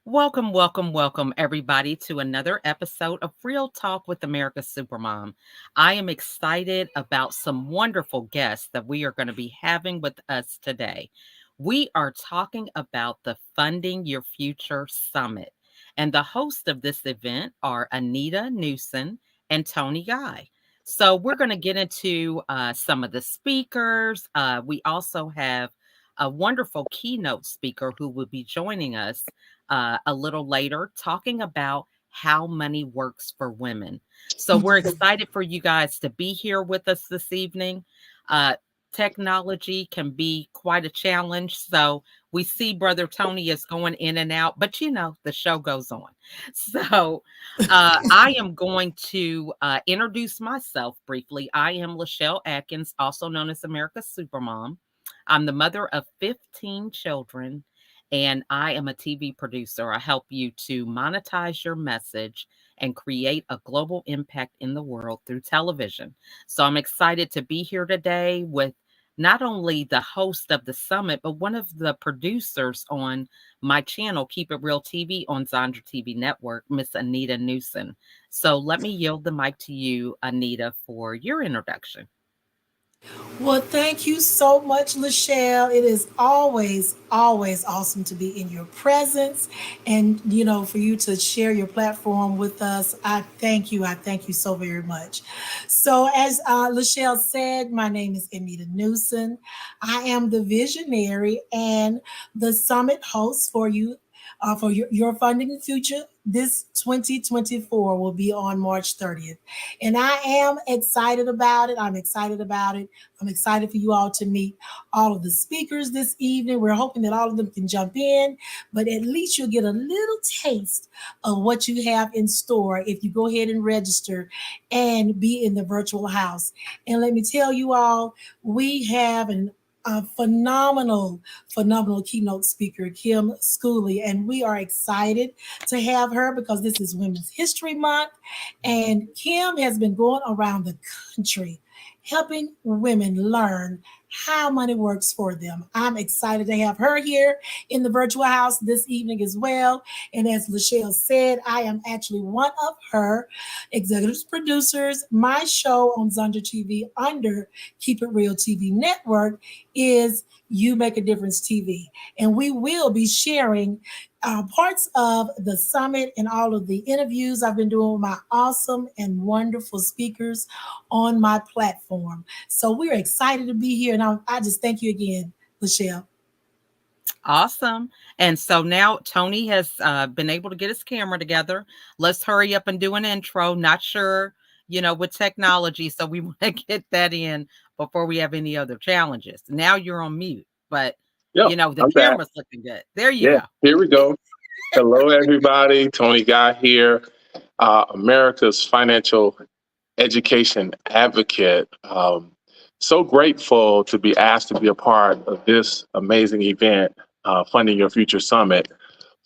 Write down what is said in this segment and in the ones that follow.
Welcome, welcome, welcome, everybody, to another episode of Real Talk with America's Supermom. I am excited about some wonderful guests that we are going to be having with us today. We are talking about the Funding Your Future Summit, and the hosts of this event are Anita Newson and Tony Guy. So, we're going to get into some of the speakers. We also have a wonderful keynote speaker who will be joining us a little later, talking about how money works for women. So we're excited for you guys to be here with us this evening. Uh, Technology can be quite a challenge. So we see Brother Tony is going in and out, but the show goes on. So I am going to introduce myself briefly. I am Lachelle Atkins, also known as America's Supermom. I'm the mother of 15 children, and I am a TV producer. I help you to monetize your message and create a global impact in the world through television. So I'm excited to be here today with not only the host of the summit, but one of the producers on my channel, Keep It Real TV on Zandra TV Network, Miss Anita Newson. So let me yield the mic to you, Anita, for your introduction. Well, thank you so much, Lachelle. It is always awesome to be in your presence and, for you to share your platform with us. I thank you. I thank you so very much. So, as Lachelle said, my name is Anita Newson. I am the visionary and the summit host for you. For your funding future, this 2024 will be on March 30th. And I am excited about it. I'm excited about it. I'm excited for you all to meet all of the speakers this evening. We're hoping that all of them can jump in, but at least you'll get a little taste of what you have in store if you go ahead and register and be in the virtual house. And let me tell you all, we have a phenomenal keynote speaker, Kim Scouller, and we are excited to have her because this is Women's History Month, and Kim has been going around the country helping women learn how money works for them. I'm excited to have her here in the virtual house this evening as well. And as Lachelle said, I am actually one of her executive producers. My show on Zandra TV under Keep It Real TV Network is You Make a Difference TV. And we will be sharing parts of the summit and all of the interviews I've been doing with my awesome and wonderful speakers on my platform. So we're excited to be here. And I just thank you again, Lachelle. Awesome. And so now Tony has been able to get his camera together. Let's hurry up and do an intro. Not sure, with technology. So we want to get that in before we have any other challenges. Now you're on mute, but Yep, the I'm back. camera's looking good. There you Yeah, go. here we go. Hello, everybody. Tony Guy here, America's financial education advocate. So grateful to be asked to be a part of this amazing event, Funding Your Future Summit,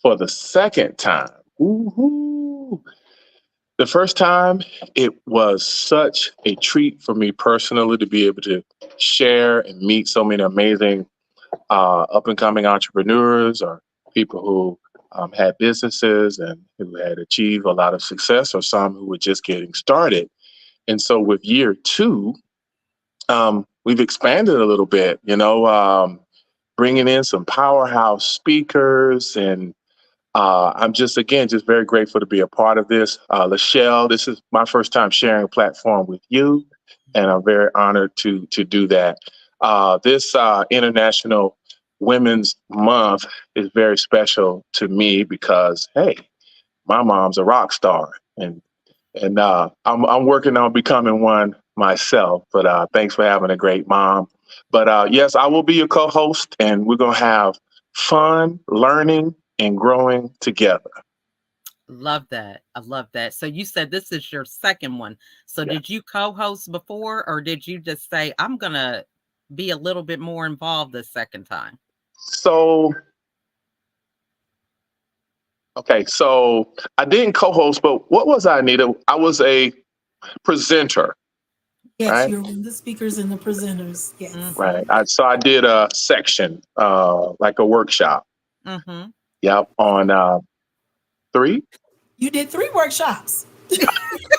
for the second time. Woo-hoo. The first time, it was such a treat for me personally to be able to share and meet so many amazing up and coming entrepreneurs or people who had businesses and who had achieved a lot of success, or some who were just getting started. And so with year two, we've expanded a little bit, bringing in some powerhouse speakers. And I'm just very grateful to be a part of this. Lachelle, this is my first time sharing a platform with you, and I'm very honored to do that. This International Women's Month is very special to me because, hey, my mom's a rock star, and I'm working on becoming one myself. But thanks for having a great mom. But yes, I will be your co-host, and we're gonna have fun, learning, and growing together. Love that. I love that. So you said this is your second one. So Yeah. did you co-host before, or did you just say, I'm going to be a little bit more involved this second time? So, okay, so I didn't co-host, but what was I, Anita? I was a presenter, Yes, right? you're the speakers and the presenters. Yes. Mm-hmm. Right. So I did a section, like a workshop. Mm-hmm. Yep. On 3. You did 3 workshops.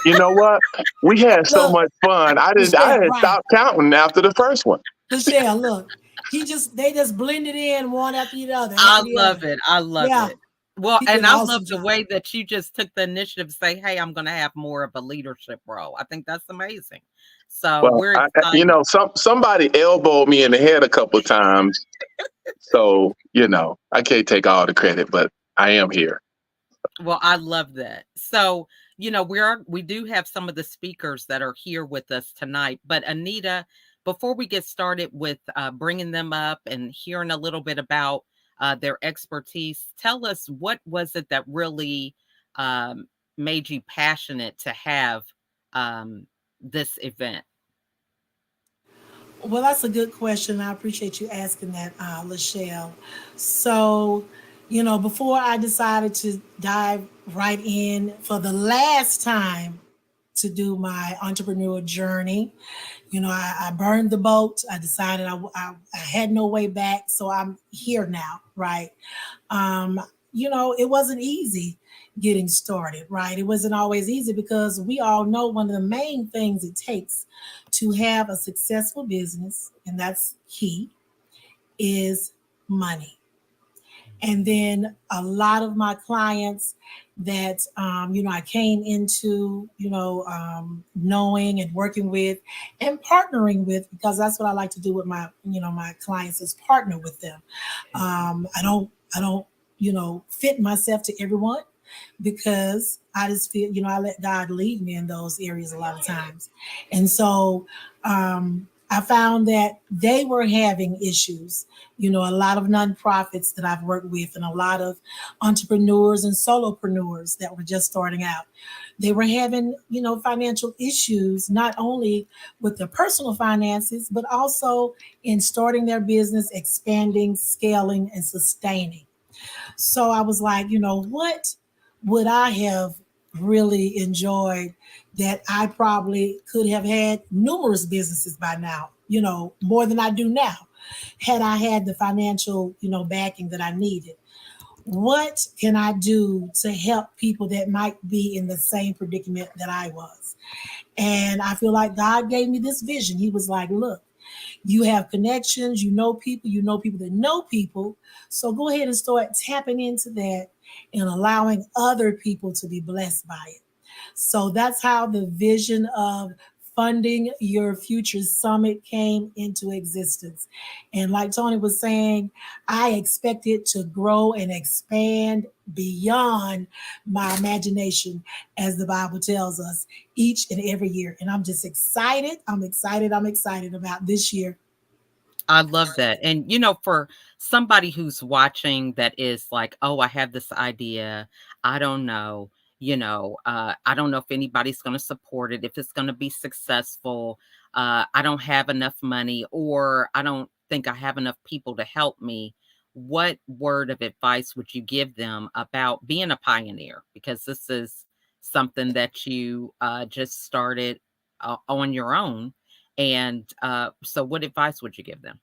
You know what? We had so Look, much fun. I Michelle, had right. stopped counting after the first one. Michelle, look. They just blended in one after the other, I after the love other. it. I love Yeah, it. Well, he did and an I awesome love the job. way that you just took the initiative to say, "Hey, I'm gonna have more of a leadership role." I think that's amazing. So Well, we're excited. somebody elbowed me in the head a couple of times, so I can't take all the credit, but I am here. Well, I love that. So, we do have some of the speakers that are here with us tonight, but Anita, before we get started with bringing them up and hearing a little bit about their expertise, tell us what was it that really um, made you passionate to have um, this event? Well, that's a good question. I appreciate you asking that, Lachelle. So, before I decided to dive right in for the last time to do my entrepreneurial journey, I burned the boat. I decided I had no way back. So I'm here now, right? Um, it wasn't easy getting started, right? It wasn't always easy because we all know one of the main things it takes to have a successful business, and that's key, is money. And then a lot of my clients that I came into knowing and working with and partnering with, because that's what I like to do with my clients, is partner with them. I don't fit myself to everyone, because I just feel, I let God lead me in those areas a lot of times. And so I found that they were having issues. A lot of nonprofits that I've worked with, and a lot of entrepreneurs and solopreneurs that were just starting out, they were having, financial issues, not only with their personal finances, but also in starting their business, expanding, scaling, and sustaining. So I was like, what would I have really enjoyed that I probably could have had numerous businesses by now, more than I do now, had I had the financial, backing that I needed. What can I do to help people that might be in the same predicament that I was? And I feel like God gave me this vision. He was like, look, you have connections, you know people that know people. So go ahead and start tapping into that and allowing other people to be blessed by it. So that's how the vision of funding your future summit came into existence. And like Tony was saying, I expect it to grow and expand beyond my imagination, as the Bible tells us, each and every year. And I'm just excited. I'm excited about this year. I love that. And, for somebody who's watching that is like, oh, I have this idea. I don't know. I don't know if anybody's going to support it, if it's going to be successful. I don't have enough money, or I don't think I have enough people to help me. What word of advice would you give them about being a pioneer? Because this is something that you just started on your own. And so, what advice would you give them?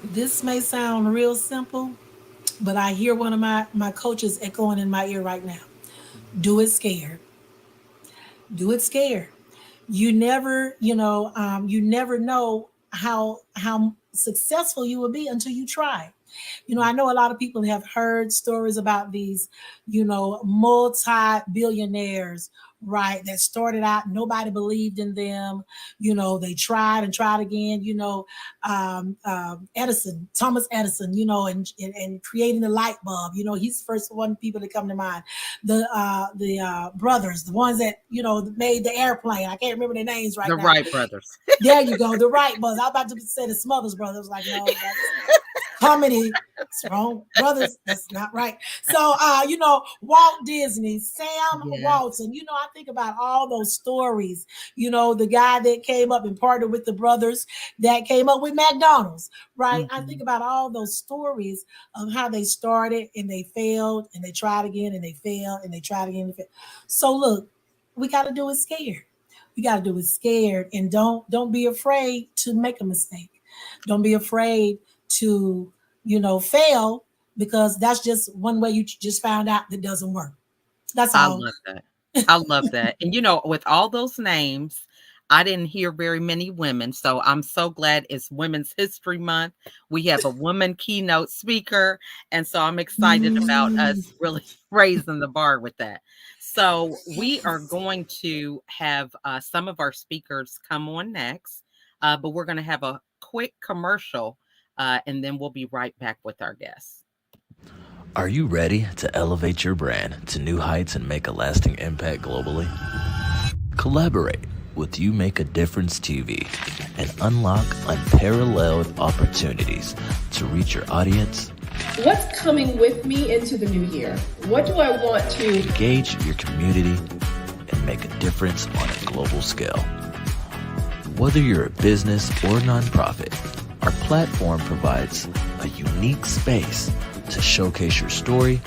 This may sound real simple, but I hear one of my coaches echoing in my ear right now. Do it scared. Do it scared. You never know how successful you will be until you try. I know a lot of people have heard stories about these, multi-billionaires, right? That started out, nobody believed in them. They tried and tried again. Edison, Thomas Edison, and creating the light bulb. He's the first one people that come to mind. The brothers, the ones that made the airplane. I can't remember their names right The now. Wright brothers. There you go, the Wright brothers. I was about to say the Smothers brothers. Like, no, that's comedy. It's wrong, brothers. That's not right. So, Walt Disney, Sam Yes. Walton. I think about all those stories. The guy that came up and partnered with the brothers that came up with McDonald's, right? I think Mhm. about all those stories of how they started and they failed and they tried again and they failed and they tried again and failed. So, look, we got to do it scared. We got to do it scared, and don't be afraid to make a mistake. Don't be afraid to fail, because that's just one way you just found out that doesn't work. That's I all. love that. I love that. And with all those names, I didn't hear very many women. So I'm so glad it's Women's History Month. We have a woman keynote speaker. And so I'm excited about Mm, us really raising the bar with that. So we are going to have some of our speakers come on next, but we're going to have a quick commercial and then we'll be right back with our guests. Are you ready to elevate your brand to new heights and make a lasting impact globally? Collaborate with You Make a Difference TV and unlock unparalleled opportunities to reach your audience. What's coming with me into the new year? What do I want to engage your community and make a difference on a global scale? Whether you're a business or nonprofit, our platform provides a unique space to showcase your story.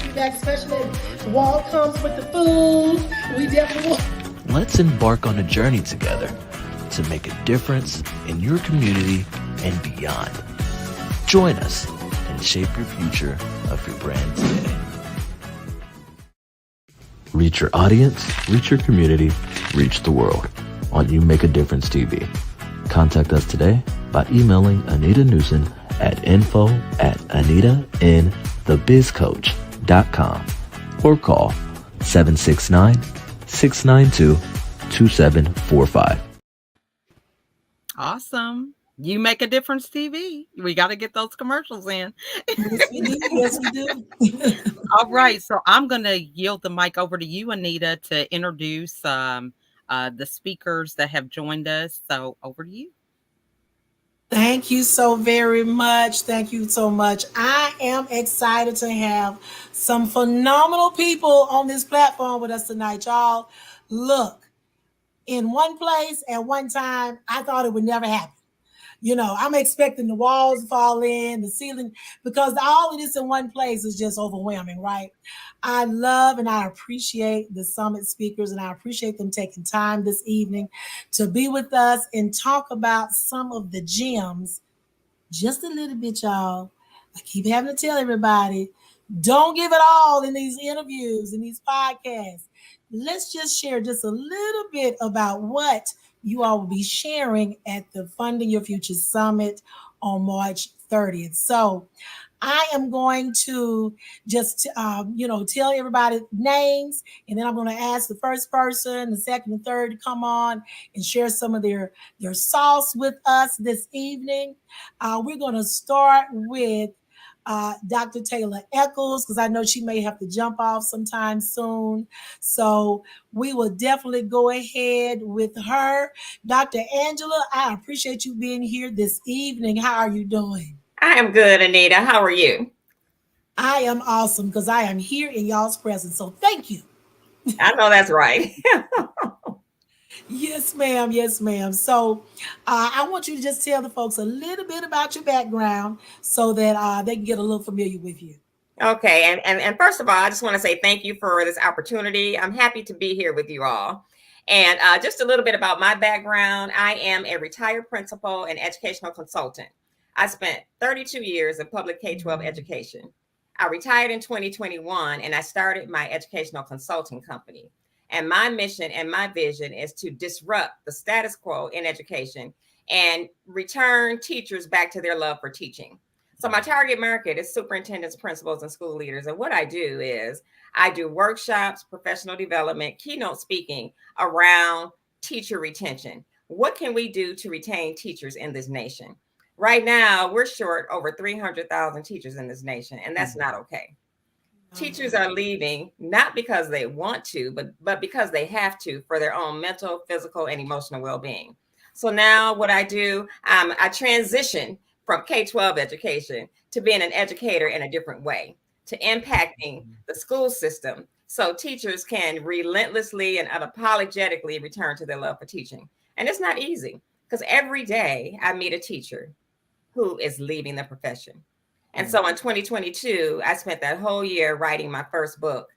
Feedback specialist, wall comes with the food. We definitely want. Let's embark on a journey together to make a difference in your community and beyond. Join us and shape your future of your brand today. Reach your audience, reach your community, reach the world on You Make a Difference TV. Contact us today by emailing Anita Newsom at info@anitainthebizcoach.com or call 769-692-2745. Awesome. You Make a Difference TV. We got to get those commercials in. yes, we do. Yes, we do. All right. So I'm going to yield the mic over to you, Anita, to introduce the speakers that have joined us. So over to you. Thank you so very much. Thank you so much. I am excited to have some phenomenal people on this platform with us tonight, y'all. Look, in one place at one time, I thought it would never happen. I'm expecting the walls to fall in, the ceiling, because all of this in one place is just overwhelming, right? I love and I appreciate the summit speakers, and I appreciate them taking time this evening to be with us and talk about some of the gems just a little bit, y'all. I keep having to tell everybody, don't give it all in these interviews and these podcasts. Let's just share just a little bit about what you all will be sharing at the Funding Your Future Summit on March 30th. So I am going to just, tell everybody names, and then I'm going to ask the first person, the second, and third to come on and share some of their sauce with us this evening. We're going to start with Dr. Taylor Eccles, because I know she may have to jump off sometime soon. So we will definitely go ahead with her. Dr. Angela, I appreciate you being here this evening. How are you doing? I am good, Anita. How are you? I am awesome because I am here in y'all's presence. So thank you. I know that's right. Yes, ma'am. Yes, ma'am. So I want you to just tell the folks a little bit about your background so that they can get a little familiar with you. Okay. And first of all, I just want to say thank you for this opportunity. I'm happy to be here with you all. And just a little bit about my background. I am a retired principal and educational consultant. I spent 32 years in public K-12 education. I retired in 2021 and I started my educational consulting company. And my mission and my vision is to disrupt the status quo in education and return teachers back to their love for teaching. So my target market is superintendents, principals, and school leaders. And what I do is I do workshops, professional development, keynote speaking around teacher retention. What can we do to retain teachers in this nation? Right now, we're short over 300,000 teachers in this nation, and that's not okay. Teachers are leaving not because they want to, but because they have to for their own mental, physical, and emotional well-being. So now what I do, I transition from K-12 education to being an educator in a different way, to impacting the school system so teachers can relentlessly and unapologetically return to their love for teaching. And it's not easy because every day I meet a teacher who is leaving the profession. And so in 2022, I spent that whole year writing my first book,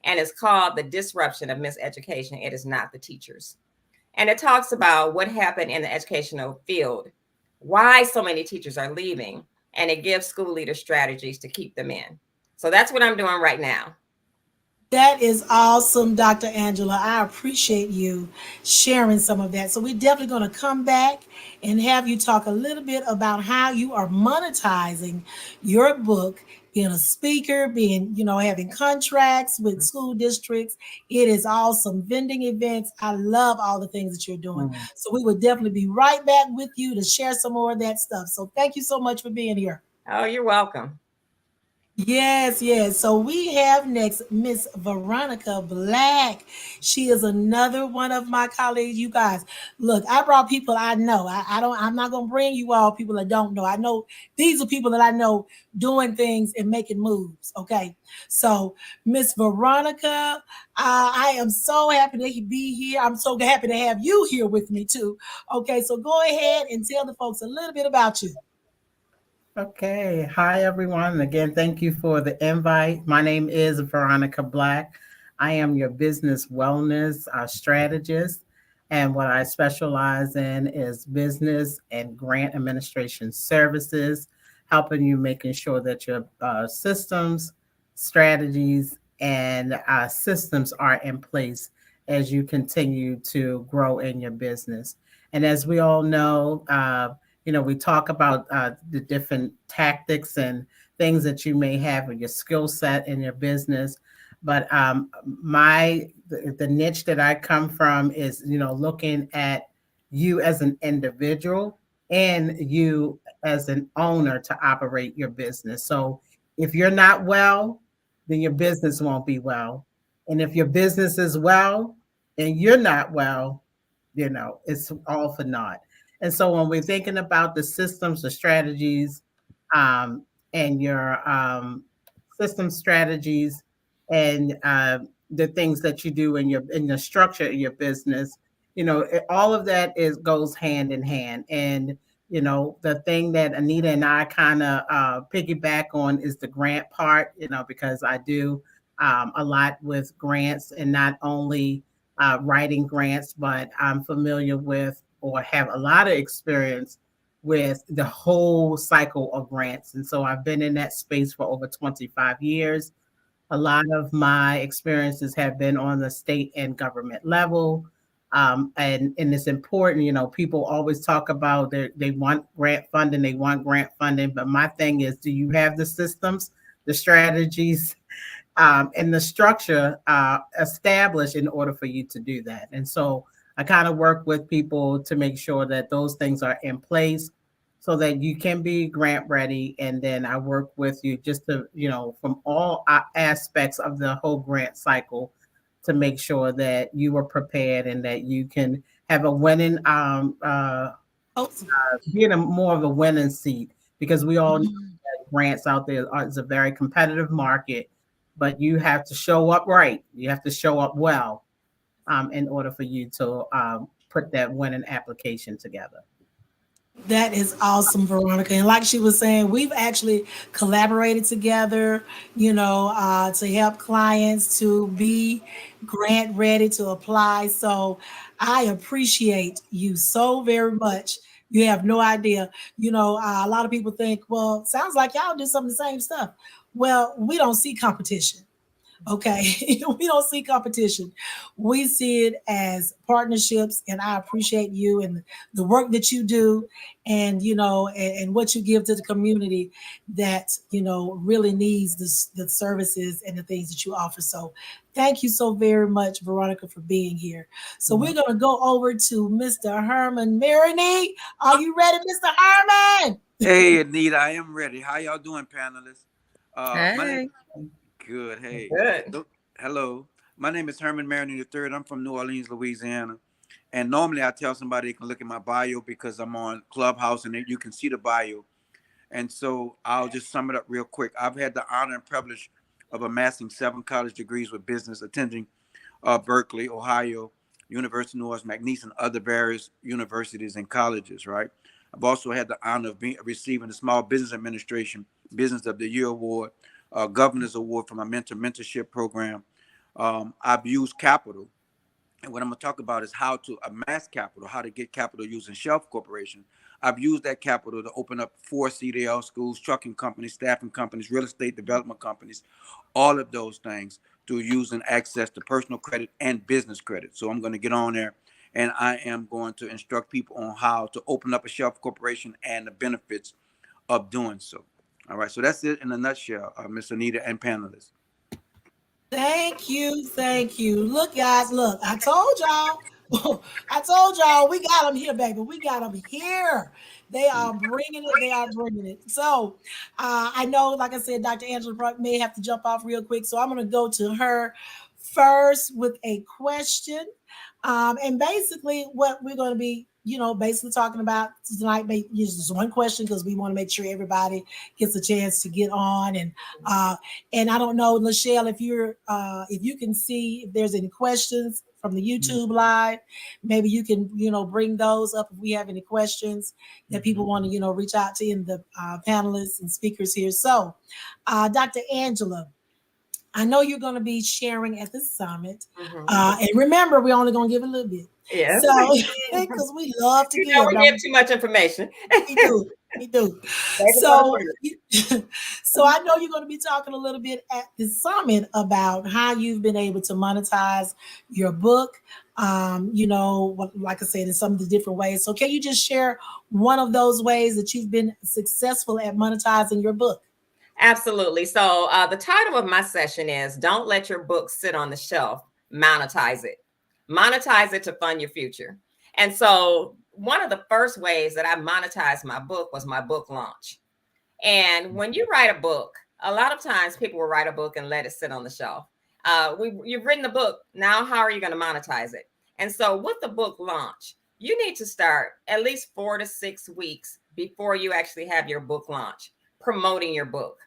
and it's called The Disruption of Miseducation. It is not the teachers. And it talks about what happened in the educational field, why so many teachers are leaving, and it gives school leaders strategies to keep them in. So that's what I'm doing right now. That is awesome, Dr. Angela. I appreciate you sharing some of that. So we're definitely going to come back and have you talk a little bit about how you are monetizing your book, being a speaker, being, having contracts with school districts. It is awesome. Vending events. I love all the things that you're doing. So we will definitely be right back with you to share some more of that stuff. So thank you so much for being here. Oh, you're welcome. Yes, yes. So we have next Miss Veronica Black. She is another one of my colleagues. You guys, look, I brought people I know. I'm not gonna bring you all people I don't know. I know these are people that I know doing things and making moves. Okay. So Miss Veronica, I am so happy to be here. I'm so happy to have you here with me too. Okay, so go ahead and tell the folks a little bit about you. Okay. Hi, everyone. Again, thank you for the invite. My name is Veronica Black. I am your business wellness strategist. And what I specialize in is business and grant administration services, helping you making sure that your systems, strategies, and systems are in place as you continue to grow in your business. And as we all know, we talk about the different tactics and things that you may have in your skill set in your business. But the niche that I come from is, looking at you as an individual and you as an owner to operate your business. So if you're not well, then your business won't be well. And if your business is well and you're not well, it's all for naught. And so when we're thinking about the systems, the strategies, and your system strategies, and the things that you do in the structure of your business, all of that goes hand in hand. And the thing that Anita and I kind of piggyback on is the grant part, because I do a lot with grants, and not only writing grants, but I'm familiar with or have a lot of experience with the whole cycle of grants. And so I've been in that space for over 25 years. A lot of my experiences have been on the state and government level. And it's important, people always talk about they want grant funding. But my thing is, do you have the systems, the strategies, and the structure established in order for you to do that? And so I kind of work with people to make sure that those things are in place so that you can be grant ready. And then I work with you just to, from all aspects of the whole grant cycle to make sure that you are prepared and that you can have a winning, be in a more of a winning seat, because we all know that grants out there is a very competitive market, but you have to show up right. You have to show up well in order for you to put that winning application together. That is awesome, Veronica. And like she was saying, we've actually collaborated together, to help clients to be grant ready to apply. So I appreciate you so very much. You have no idea. A lot of people think, well, sounds like y'all do some of the same stuff. Well, we don't see competition. Okay. We don't see competition. We see it as partnerships. And I appreciate you and the work that you do, and, and what you give to the community that, really needs the services and the things that you offer. So thank you so very much, Veronica, for being here. So we're going to go over to Mr. Herman Maroney. Are you ready, Mr. Herman? Hey, Anita, I am ready. How y'all doing, panelists? My name Hey. good. Hey, Good. hello. My name is Herman Maroney III. I'm from New Orleans, Louisiana. And normally I tell somebody they can look at my bio because I'm on Clubhouse and you can see the bio. And so I'll just sum it up real quick. I've had the honor and privilege of amassing 7 college degrees with business, attending Berkeley, Ohio, University of New Orleans, McNeese, and other various universities and colleges, right? I've also had the honor of receiving the Small Business Administration Business of the Year Award, Governor's Award for my mentorship program. I've used capital. And what I'm going to talk about is how to amass capital, how to get capital using Shelf Corporation. I've used that capital to open up 4 CDL schools, trucking companies, staffing companies, real estate development companies, all of those things through using access to personal credit and business credit. So I'm going to get on there and I am going to instruct people on how to open up a shelf corporation and the benefits of doing so. All right. So that's it in a nutshell, Miss Anita and panelists. Thank you. Thank you. Look, guys, look, I told y'all. I told y'all we got them here, baby. We got them here. They are bringing it. They are bringing it. So I know, like I said, Dr. Angela may have to jump off real quick. So I'm going to go to her first with a question. And basically, what we're going to be, basically talking about tonight, just one question because we want to make sure everybody gets a chance to get on. And I don't know, Lachelle, if you can see if there's any questions from the YouTube live, maybe you can, bring those up if we have any questions that people want to, reach out to in the panelists and speakers here. So, Dr. Angela, I know you're going to be sharing at the summit. And remember, we're only going to give a little bit. Yes. So, because we love to give. We give too much information. We do. So I know you're going to be talking a little bit at the summit about how you've been able to monetize your book. Like I said, in some of the different ways. So can you just share one of those ways that you've been successful at monetizing your book? Absolutely. So the title of my session is Don't Let Your Book Sit on the Shelf, Monetize It. Monetize it to fund your future. And so one of the first ways that I monetized my book was my book launch. And when you write a book, a lot of times people will write a book and let it sit on the shelf. You've written the book. Now, how are you going to monetize it? And so with the book launch, you need to start at least 4 to 6 weeks before you actually have your book launch, promoting your book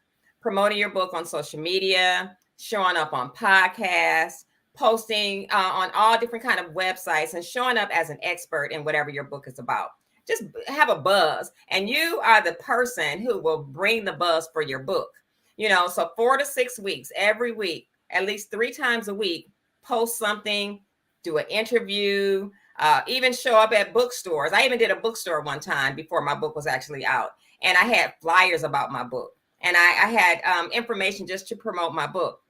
on social media, showing up on podcasts, posting on all different kind of websites, and showing up as an expert in whatever your book is about. Just have a buzz, and you are the person who will bring the buzz for your book. So 4 to 6 weeks, every week, at least 3 times a week, post something, do an interview, even show up at bookstores. I even did a bookstore one time before my book was actually out, and I had flyers about my book, and I had information just to promote my book.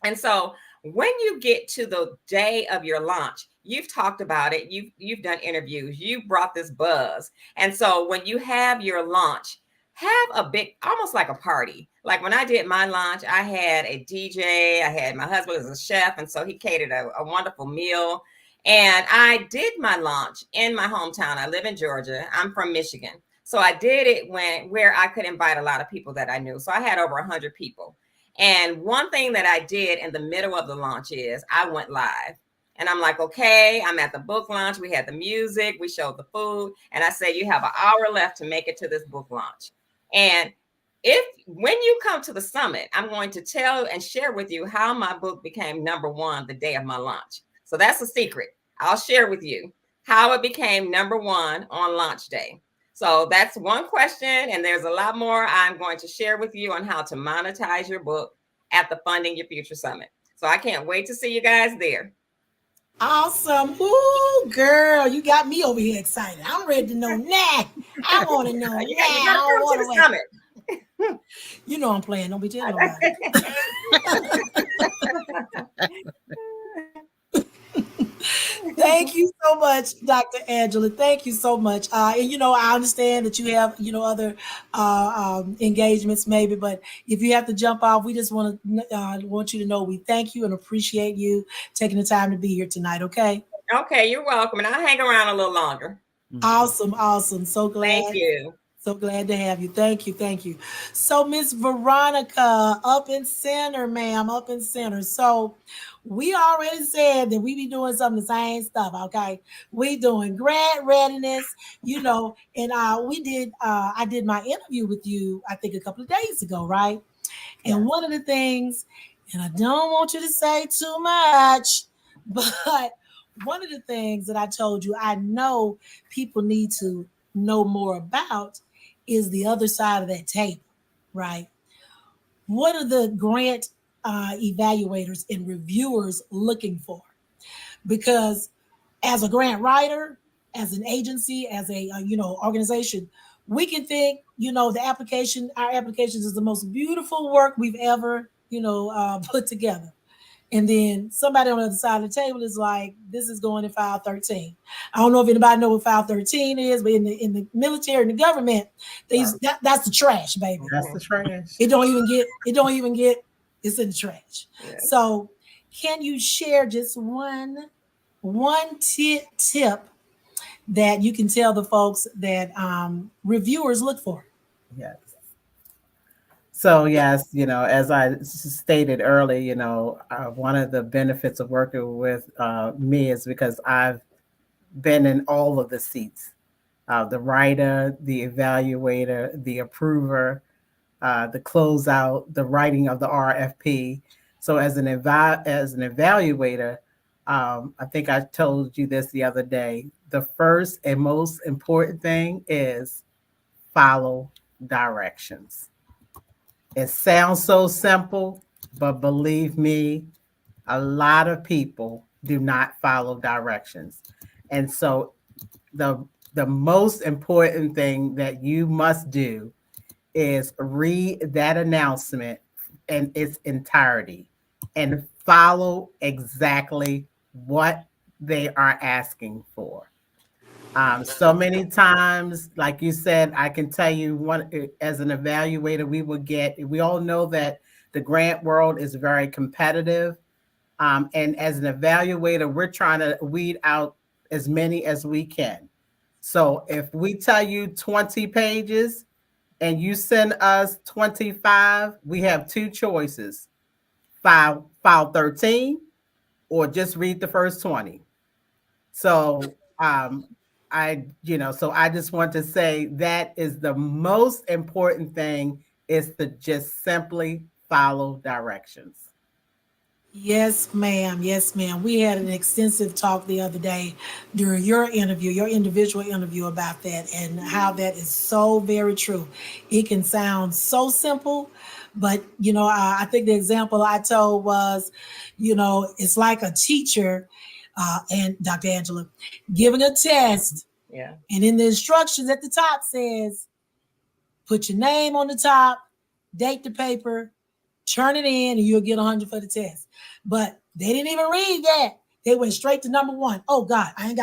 And so when you get to the day of your launch, you've talked about it, you've done interviews, you brought this buzz. And so when you have your launch, have a big, almost like a party. Like when I did my launch, I had a DJ, I had my husband as a chef, and so he catered a wonderful meal. And I did my launch in my hometown. I live in Georgia. I'm from Michigan. So I did it where I could invite a lot of people that I knew. So I had over 100 people. And one thing that I did in the middle of the launch is I went live. And I'm like, okay, I'm at the book launch. We had the music, we showed the food. And I said, you have an hour left to make it to this book launch. And when you come to the summit, I'm going to tell and share with you how my book became #1 the day of my launch. So that's a secret. I'll share with you how it became #1 on launch day. So that's one question, and there's a lot more I'm going to share with you on how to monetize your book at the Funding Your Future Summit. So I can't wait to see you guys there. Awesome. Ooh, girl, you got me over here excited. I'm ready to know now. I want to know now. You gotta come to the summit. You know I'm playing. Don't be telling nobody. Thank you so much, Dr. Angela. Thank you so much. And I understand that you have other engagements maybe, but if you have to jump off, we just want you to know we thank you and appreciate you taking the time to be here tonight. Okay. Okay, you're welcome, and I'll hang around a little longer. Awesome. So glad. Thank you. So glad to have you. Thank you. So Miss Veronica, up in center, ma'am, up in center. So we already said that we be doing some of the same stuff, okay? We doing grant readiness, and I did my interview with you, I think a couple of days ago, right? Yeah. And one of the things, and I don't want you to say too much, but one of the things that I told you I know people need to know more about is the other side of that table, right? What are the grant evaluators and reviewers looking for? Because as a grant writer, as an agency, as a organization, we can think, our applications is the most beautiful work we've ever, put together. And then somebody on the other side of the table is like, this is going in file 13. I don't know if anybody know what file 13 is, but in the military and the government, that's the trash, baby. That's the trash. It don't even get, it's in the trash. Yes. So can you share just one tip that you can tell the folks that reviewers look for? Yes. So yes, as I stated earlier, one of the benefits of working with me is because I've been in all of the seats, the writer, the evaluator, the approver, the closeout, the writing of the RFP. So as an evaluator, I think I told you this the other day. The first and most important thing is follow directions. It sounds so simple, but believe me, a lot of people do not follow directions. And so the most important thing that you must do is read that announcement in its entirety and follow exactly what they are asking for. So many times, like you said, I can tell you as an evaluator, we all know that the grant world is very competitive. And as an evaluator, we're trying to weed out as many as we can. So if we tell you 20 pages and you send us 25, we have two choices: file 13 or just read the first 20. So I just want to say that is the most important thing, is to just simply follow directions. Yes, ma'am. Yes, ma'am. We had an extensive talk the other day during your interview, your individual interview, about that and how that is so very true. It can sound so simple, but I think the example I told was, it's like a teacher and Dr. Angela giving a test. Yeah. And in the instructions at the top says, put your name on the top, date the paper, turn it in, and you'll get 100 for the test. But they didn't even read that. They went straight to number one. Oh God, I ain't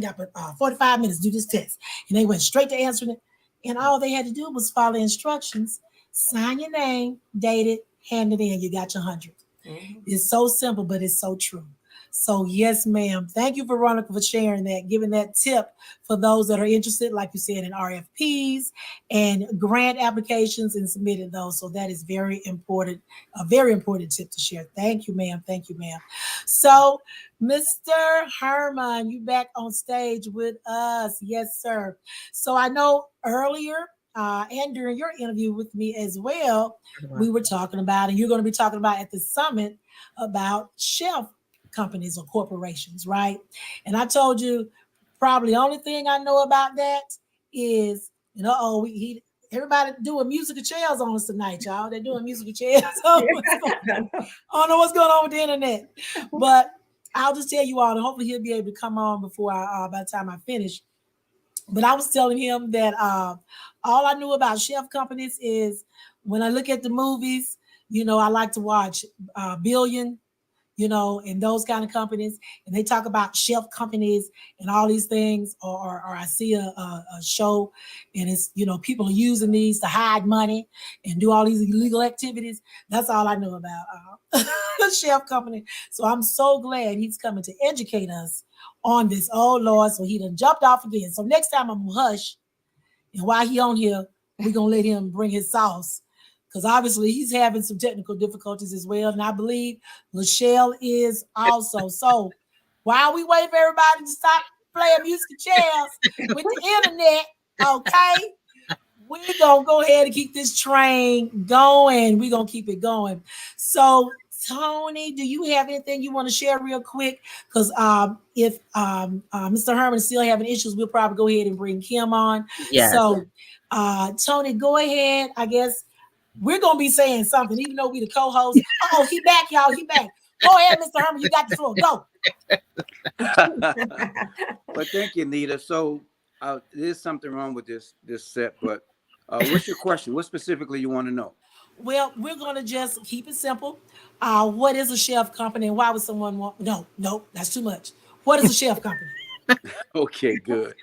got but 45 minutes to do this test. And they went straight to answering it. And all they had to do was follow instructions, sign your name, date it, hand it in. You got your 100. Mm-hmm. It's so simple, but it's so true. So yes, ma'am. Thank you, Veronica, for sharing that, giving that tip for those that are interested, like you said, in RFPs and grant applications and submitting those. So that is very important, a very important tip to share. Thank you, ma'am. Thank you, ma'am. So, Mr. Herman, you back on stage with us. Yes, sir. So I know earlier and during your interview with me as well, we were talking about, and you're going to be talking about at the summit, about shelf companies or corporations, right? And I told you probably the only thing I know about that is, everybody doing musical chairs on us tonight, y'all. They're doing musical chairs. I don't know what's going on with the internet, but I'll just tell you all, and hopefully he'll be able to come on before by the time I finish. But I was telling him that all I knew about shelf companies is when I look at the movies, I like to watch Billion, and those kind of companies, and they talk about shelf companies and all these things, or I see a show and it's, people are using these to hide money and do all these illegal activities. That's all I know about the shelf company. So I'm so glad he's coming to educate us on this. Oh Lord, so he done jumped off again. So next time I'm gonna hush, and while he on here, we're gonna let him bring his sauce, because obviously he's having some technical difficulties as well. And I believe Lachelle is also. So while we wait for everybody to stop playing musical chairs with the internet, okay, we're going to go ahead and keep this train going. We're going to keep it going. So, Tony, do you have anything you want to share real quick? Because if Mr. Herman is still having issues, we'll probably go ahead and bring Kim on. Yes. So, Tony, go ahead. I guess we're going to be saying something, even though we the co-host. Oh, he back, y'all. He back. Go ahead, Mr. Herman. You got the floor. Go. But thank you, Nita. So there's something wrong with this set, but what's your question? What specifically you want to know? Well, we're gonna just keep it simple. What is a shelf company, and why would someone want? No, no, that's too much. What is a shelf company? Okay, good.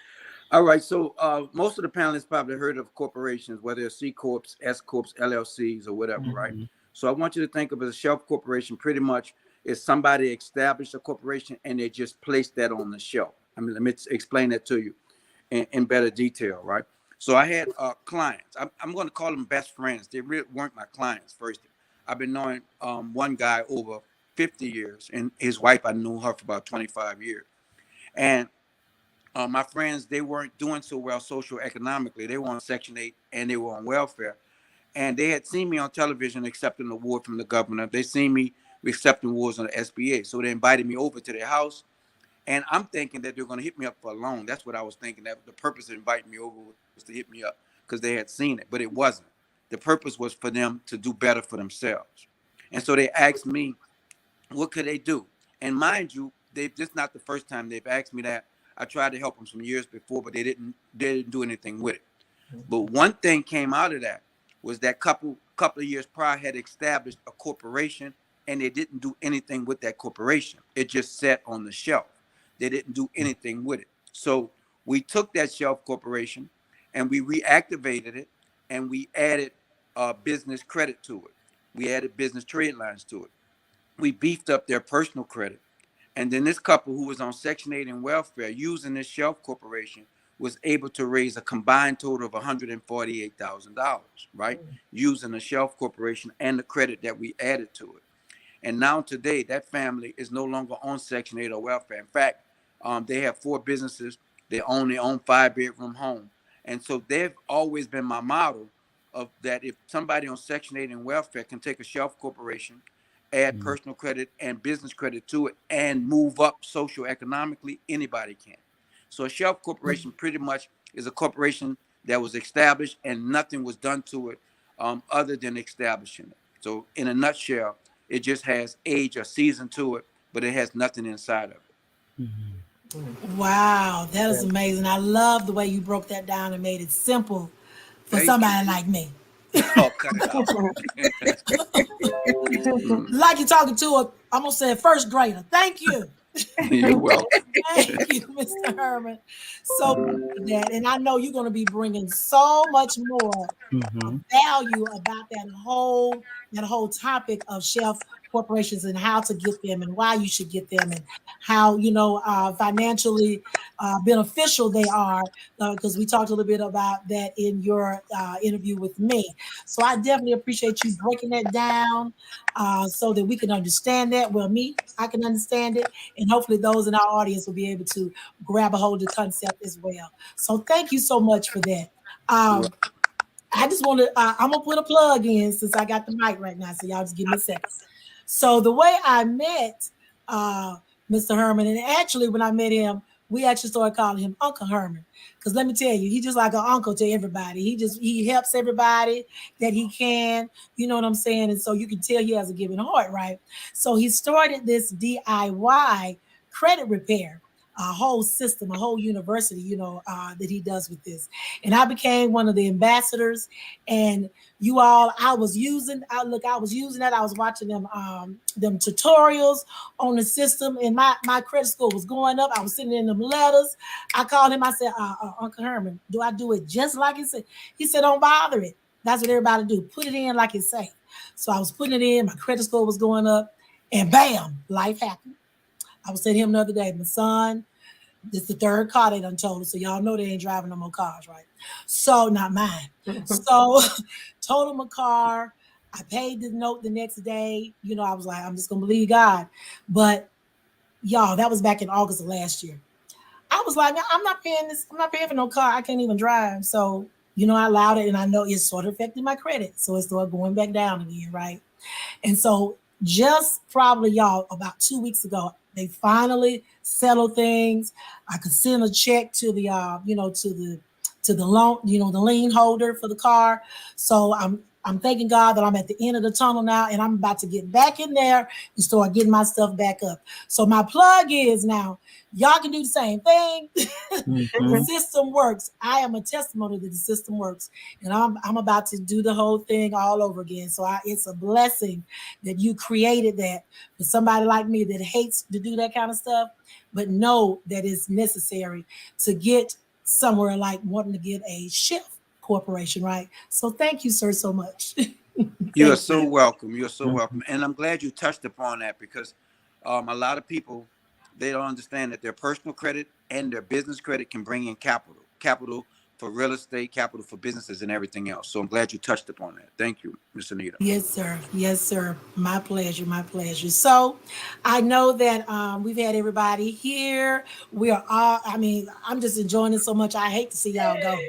All right. So most of the panelists probably heard of corporations, whether it's C corps, S corps, LLCs, or whatever, right? Mhm. So I want you to think of it as a shelf corporation. Pretty much is somebody established a corporation and they just placed that on the shelf. I mean, let me explain that to you in better detail, right? So I had clients. I'm going to call them best friends. They really weren't my clients first. I've been knowing one guy over 50 years, and his wife, I knew her for about 25 years. And my friends, they weren't doing so well social economically. They were on Section 8 and they were on welfare. And they had seen me on television accepting an award from the governor. They seen me accepting awards on the SBA. So they invited me over to their house. And I'm thinking that they're going to hit me up for a loan. That's what I was thinking. That the purpose of inviting me over was to hit me up because they had seen it. But it wasn't. The purpose was for them to do better for themselves. And so they asked me, what could they do? And mind you, this is not the first time they've asked me that. I tried to help them some years before, but they didn't do anything with it. But one thing came out of that was that couple of years prior had established a corporation and they didn't do anything with that corporation. It just sat on the shelf. They didn't do anything with it. So we took that shelf corporation and we reactivated it and we added business credit to it. We added business trade lines to it. We beefed up their personal credit. And then this couple who was on Section 8 and welfare using this shelf corporation was able to raise a combined total of $148,000, right? Using the shelf corporation and the credit that we added to it. And now today, that family is no longer on Section 8 or welfare. In fact, they have 4 businesses. They own their own 5-bedroom home. And so they've always been my model of that if somebody on Section 8 and welfare can take a shelf corporation, add personal credit and business credit to it, and move up socioeconomically, anybody can. So a shelf corporation pretty much is a corporation that was established and nothing was done to it other than establishing it. So in a nutshell, it just has age or season to it, but it has nothing inside of it. Wow, that is amazing. I love the way you broke that down and made it simple for Thank somebody you. like me. Oh, cut it out. Like you're talking to a, I'm gonna say a first grader. Thank you. You're welcome. Thank you, Mr. Herman. So that, and I know you're going to be bringing so much more value about that whole topic of shelf corporations and how to get them and why you should get them and how financially beneficial they are, because we talked a little bit about that in your interview with me. So I definitely appreciate you breaking that down so that we can understand that. Well, I can understand it, and hopefully those in our audience will be able to grab a hold of the concept as well. So thank you so much for that. I just want to, I'm going to put a plug in since I got the mic right now. So y'all just give me a second. So the way I met Mr. Herman, and actually when I met him, we actually started calling him Uncle Herman. Because let me tell you, he's just like an uncle to everybody. He helps everybody that he can. You know what I'm saying? And so you can tell he has a giving heart, right? So he started this DIY credit repair, a whole system, a whole university, that he does with this. And I became one of the ambassadors. And I was using that. I was watching them tutorials on the system, and my credit score was going up. I was sending in them letters. I called him. I said, Uncle Herman, do I do it just like it said? He said, don't bother it. That's what everybody do. Put it in like it say. So I was putting it in. My credit score was going up, and bam, life happened. I was saying to him the other day, my son, this is the third car they done told us. So y'all know they ain't driving no more cars, right? So not mine. So told him a car. I paid the note the next day. I was like, I'm just gonna believe God. But y'all, that was back in August of last year. I was like, I'm not paying this. I'm not paying for no car. I can't even drive. So, I allowed it, and I know it sort of affected my credit. So it started going back down again, right? And so just probably, y'all, about 2 weeks ago, they finally settled things. I could send a check to the, to the loan, the lien holder for the car. So I'm thanking God that I'm at the end of the tunnel now, and I'm about to get back in there and start getting my stuff back up. So my plug is now, y'all can do the same thing. The system works. I am a testimony that the system works, and I'm about to do the whole thing all over again. So it's a blessing that you created that for somebody like me that hates to do that kind of stuff, but know that it's necessary to get somewhere, like wanting to get a shift corporation, right? So thank you, sir, so much. You are so welcome. You're so welcome. And I'm glad you touched upon that, because a lot of people, they don't understand that their personal credit and their business credit can bring in capital for real estate, capital for businesses, and everything else. So I'm glad you touched upon that. Thank you, Miss Anita. Yes, sir. Yes, sir. My pleasure. My pleasure. So I know that we've had everybody here. We are all, I mean, I'm just enjoying it so much. I hate to see y'all go.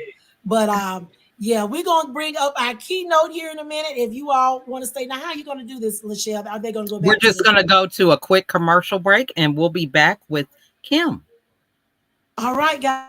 But yeah, we're going to bring up our keynote here in a minute. If you all want to stay. Now, how are you going to do this, Lachelle? Are they going to go back? We're just going to go to a quick commercial break, and we'll be back with Kim. All right, guys.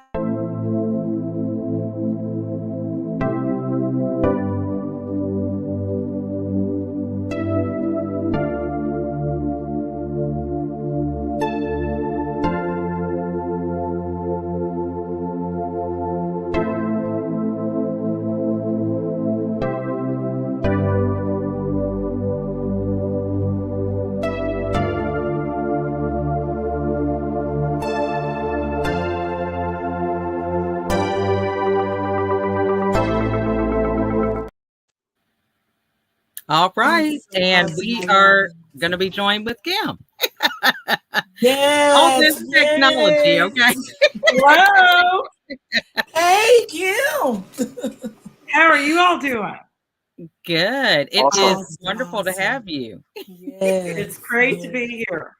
All right. Awesome, And awesome. we are going to be joined with Kim. Yes. All this technology, okay? Hello. Hey, Kim. How are you all doing? Good. It Awesome. is wonderful to have you. Yes. It's great to be here.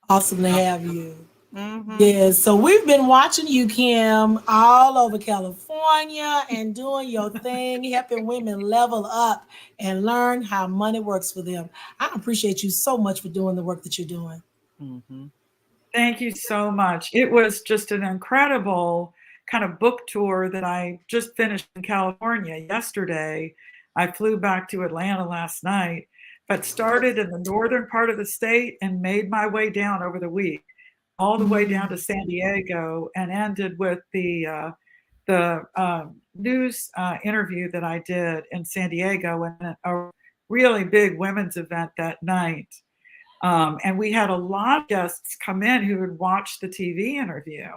Awesome to have you. Mm-hmm. Yes, so we've been watching you, Kim, all over California and doing your thing, helping women level up and learn how money works for them. I appreciate you so much for doing the work that you're doing. Mm-hmm. Thank you so much. It was just an incredible kind of book tour that I just finished in California yesterday. I flew back to Atlanta last night, but started in the northern part of the state and made my way down over the week, all the way down to San Diego, and ended with the news interview that I did in San Diego, and a really big women's event that night. And we had a lot of guests come in who had watched the TV interview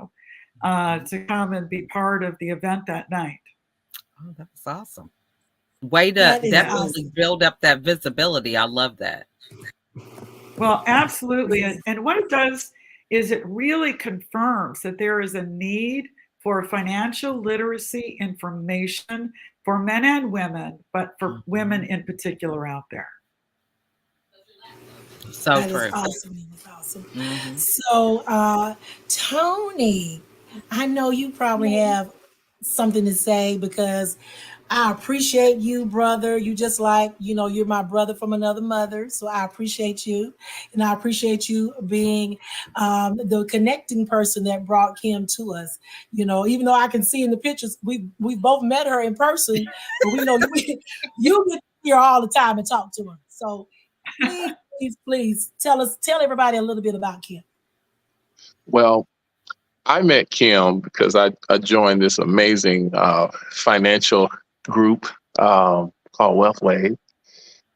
to come and be part of the event that night. Oh, that's awesome. Way to That is definitely awesome. build up that visibility. I love that. Well, absolutely. And what it does is it really confirms that there is a need for financial literacy information for men and women, but for women in particular out there. So That true. is awesome. That's awesome. Mm-hmm. So, Tony, I know you probably have something to say, because I appreciate you, brother. You just like, you're my brother from another mother. So I appreciate you. And I appreciate you being the connecting person that brought Kim to us. Even though I can see in the pictures, we both met her in person, but we know you get here all the time and talk to her. So please tell everybody a little bit about Kim. Well, I met Kim because I joined this amazing financial group called WealthWave,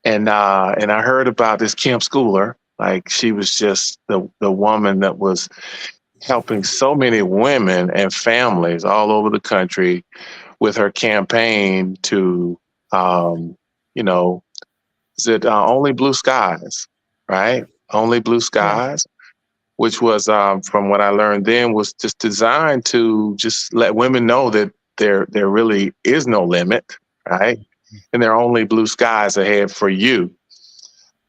and I heard about this Kim Scouller. Like, she was just the woman that was helping so many women and families all over the country with her campaign to, is it Only Blue Skies, right? Only Blue Skies. Which was, from what I learned then, was just designed to just let women know that there really is no limit, right? And there are only blue skies ahead for you.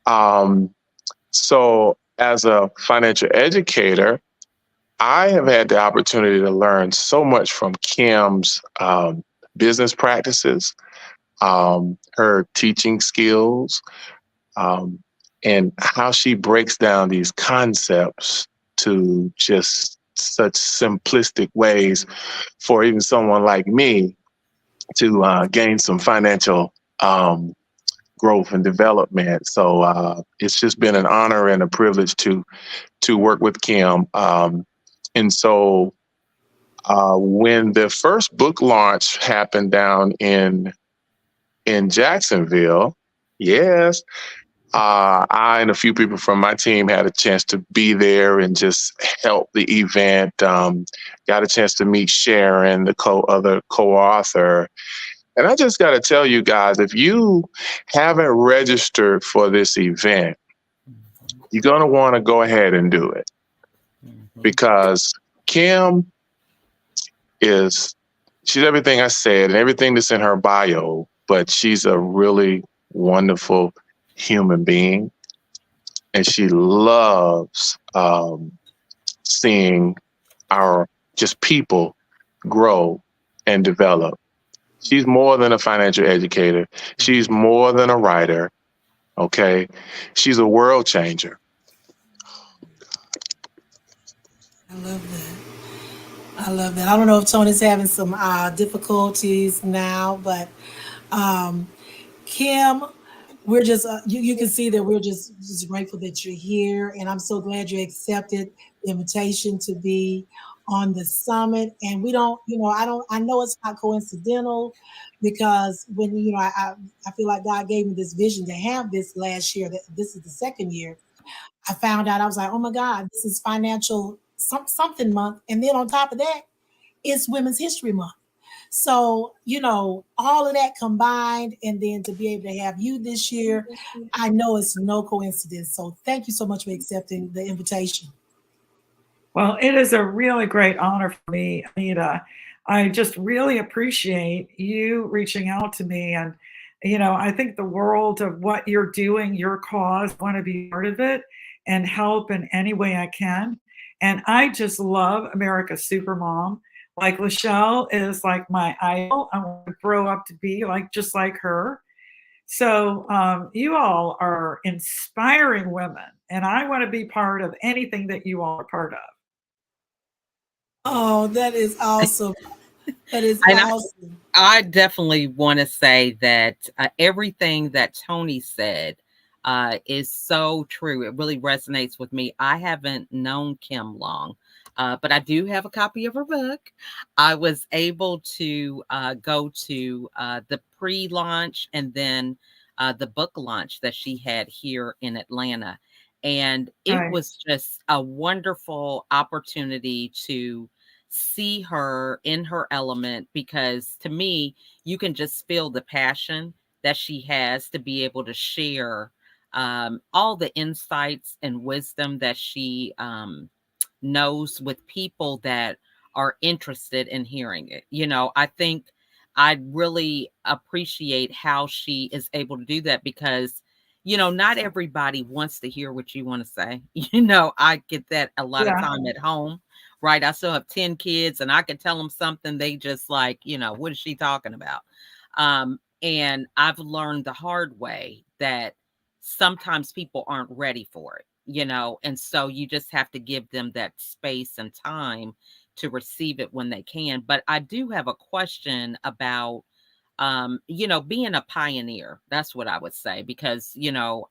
So as a financial educator, I have had the opportunity to learn so much from Kim's business practices, her teaching skills, and how she breaks down these concepts to just such simplistic ways for even someone like me to gain some financial growth and development. So it's just been an honor and a privilege to work with Kim. And so when the first book launch happened down in Jacksonville, yes, I and a few people from my team had a chance to be there and just help the event. Got a chance to meet Sharon, the other co-author. And I just got to tell you guys, if you haven't registered for this event, you're going to want to go ahead and do it, because Kim she's everything I said and everything that's in her bio, but she's a really wonderful human being. And she loves seeing our just people grow and develop. She's more than a financial educator. She's more than a writer. Okay. She's a world changer. I love that. I love that. I don't know if Tony's having some difficulties now, but Kim, we're just you can see that we're just grateful that you're here, and I'm so glad you accepted the invitation to be on the summit. And we don't, I know it's not coincidental, because when I feel like God gave me this vision to have this last year. That this is the second year. I found out, I was like, oh my God, this is financial something month, and then on top of that, it's Women's History Month. So, all of that combined, and then to be able to have you this year, I know it's no coincidence. So thank you so much for accepting the invitation. Well, it is a really great honor for me, Anita. I just really appreciate you reaching out to me. And, I think the world of what you're doing, your cause, I want to be part of it and help in any way I can. And I just love America's Supermom. Like Lachelle is like my idol. I want to grow up to be just like her. So you all are inspiring women, and I want to be part of anything that you all are part of. Oh, that is awesome. That is awesome. I definitely want to say that everything that Tony said is so true. It really resonates with me. I haven't known Kim long, but I do have a copy of her book. I was able to go to the pre-launch and then the book launch that she had here in Atlanta. And it was just a wonderful opportunity to see her in her element, because to me, you can just feel the passion that she has to be able to share all the insights and wisdom that she knows with people that are interested in hearing it. I think I really appreciate how she is able to do that, because not everybody wants to hear what you want to say. I get that a lot of time at home, right? I still have 10 kids and I could tell them something. They just like, what is she talking about? And I've learned the hard way that sometimes people aren't ready for it, and so you just have to give them that space and time to receive it when they can. But I do have a question about being a pioneer. That's what I would say, because,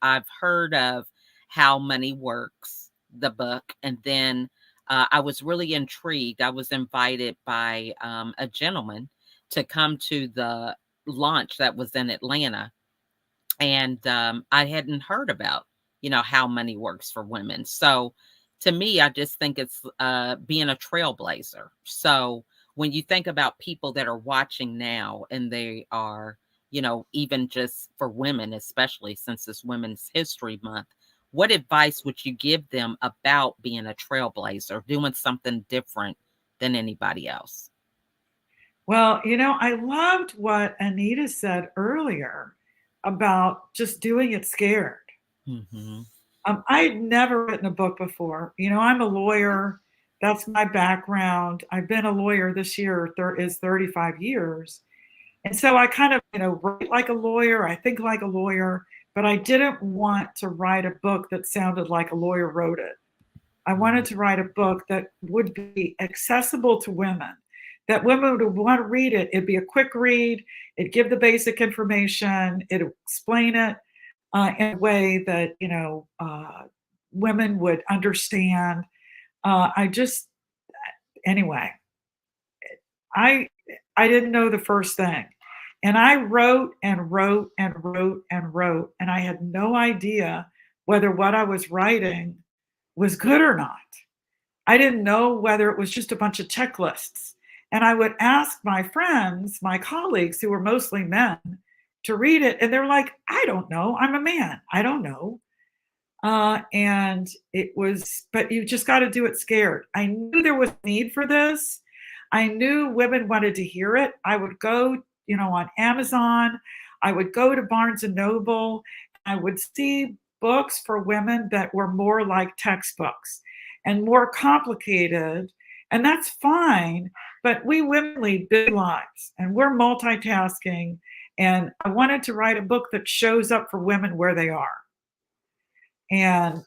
I've heard of How Money Works, the book, and then I was really intrigued. I was invited by a gentleman to come to the launch that was in Atlanta. And I hadn't heard about, How Money Works for Women. So to me, I just think it's being a trailblazer. So when you think about people that are watching now, and they are, even just for women, especially since it's Women's History Month, what advice would you give them about being a trailblazer, doing something different than anybody else? Well, I loved what Anita said earlier about just doing it scared. Mm-hmm. I'd never written a book before. I'm a lawyer. That's my background. I've been a lawyer this year is 35 years. And so I kind of, write like a lawyer. I think like a lawyer, but I didn't want to write a book that sounded like a lawyer wrote it. I wanted to write a book that would be accessible to women, that women would want to read it. It'd be a quick read. It'd give the basic information. It'd explain it in a way that, women would understand. Anyway, I didn't know the first thing. And I wrote and wrote and wrote and wrote, and I had no idea whether what I was writing was good or not. I didn't know whether it was just a bunch of checklists. And I would ask my friends, my colleagues, who were mostly men, to read it. And they're like, I don't know. I'm a man. I don't know. And it was, but you just got to do it scared. I knew there was a need for this. I knew women wanted to hear it. I would go, on Amazon. I would go to Barnes and Noble. I would see books for women that were more like textbooks and more complicated. And that's fine. But we women lead big lives and we're multitasking. And I wanted to write a book that shows up for women where they are. And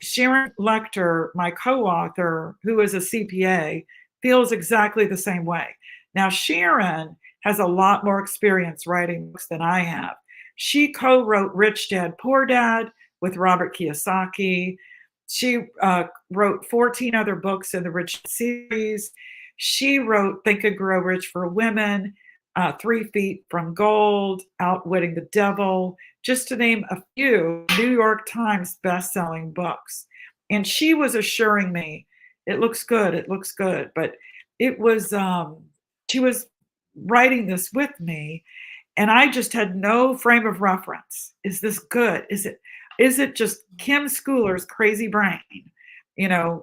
Sharon Lecter, my co-author, who is a CPA, feels exactly the same way. Now, Sharon has a lot more experience writing books than I have. She co-wrote Rich Dad, Poor Dad with Robert Kiyosaki. She wrote 14 other books in the Rich series. She wrote Think and Grow Rich for Women, 3 Feet from Gold, Outwitting the Devil, just to name a few New York Times best-selling books. And she was assuring me, it looks good, it looks good. But it was, she was writing this with me, and I just had no frame of reference. Is this good? Is it just Kim Scouller's crazy brain,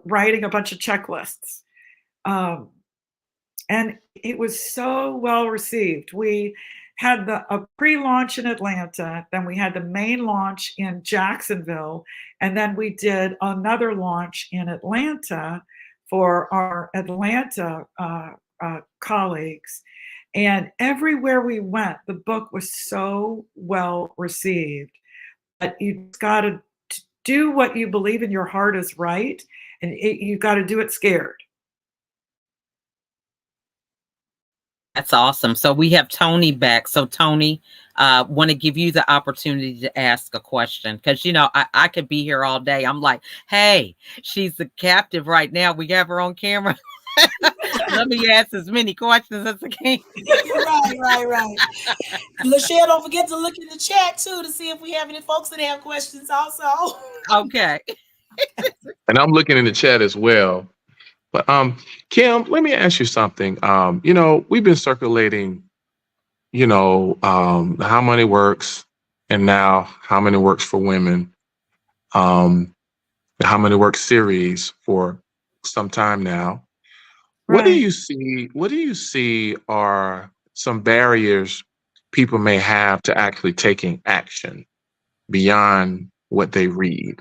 writing a bunch of checklists? And it was so well received. We had a pre-launch in Atlanta, then we had the main launch in Jacksonville, and then we did another launch in Atlanta for our Atlanta colleagues. And everywhere we went, the book was so well received. But you've got to do what you believe in your heart is right, and you've got to do it scared. That's awesome. So we have Tony back. So Tony, want to give you the opportunity to ask a question because, I could be here all day. I'm like, hey, she's the captive right now. We have her on camera. Let me ask as many questions as I can. Right. Lachelle, don't forget to look in the chat too to see if we have any folks that have questions also. Okay. And I'm looking in the chat as well. But Kim, let me ask you something. We've been circulating, how money works, and now how many works for women, how many works series for some time now. Right. What do you see are some barriers people may have to actually taking action beyond what they read?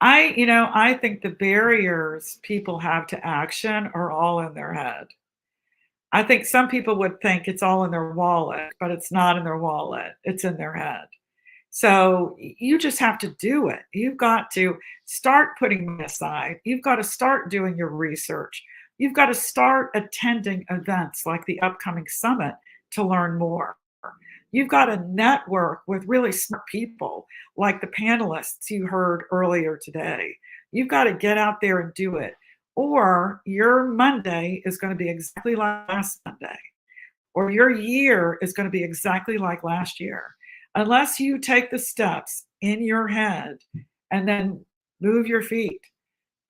I think the barriers people have to action are all in their head. I think some people would think it's all in their wallet, but it's not in their wallet. It's in their head. So you just have to do it. You've got to start putting money aside. You've got to start doing your research. You've got to start attending events like the upcoming summit to learn more. You've got to network with really smart people like the panelists you heard earlier today. You've got to get out there and do it. Or your Monday is going to be exactly like last Monday. Or your year is going to be exactly like last year. Unless you take the steps in your head and then move your feet.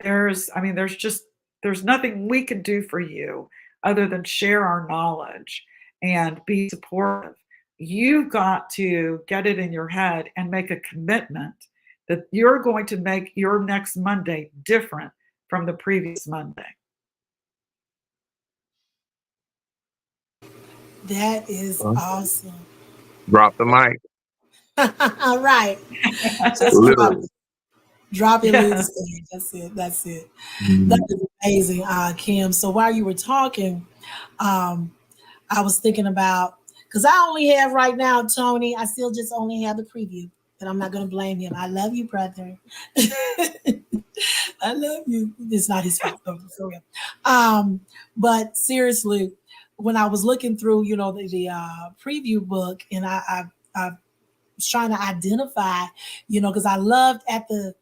There's nothing we can do for you other than share our knowledge and be supportive. You've got to get it in your head and make a commitment that you're going to make your next Monday different from the previous Monday. That is awesome. Drop the mic. All right. Just drop it, leave the stage. That's it. Mm-hmm. That is amazing, Kim. So while you were talking, I was thinking about, because I only have right now, Tony, I still just only have the preview, but I'm not going to blame him. I love you, brother. I love you. It's not his fault though. So, yeah. But seriously, when I was looking through, the preview book, and I was trying to identify, because I loved at the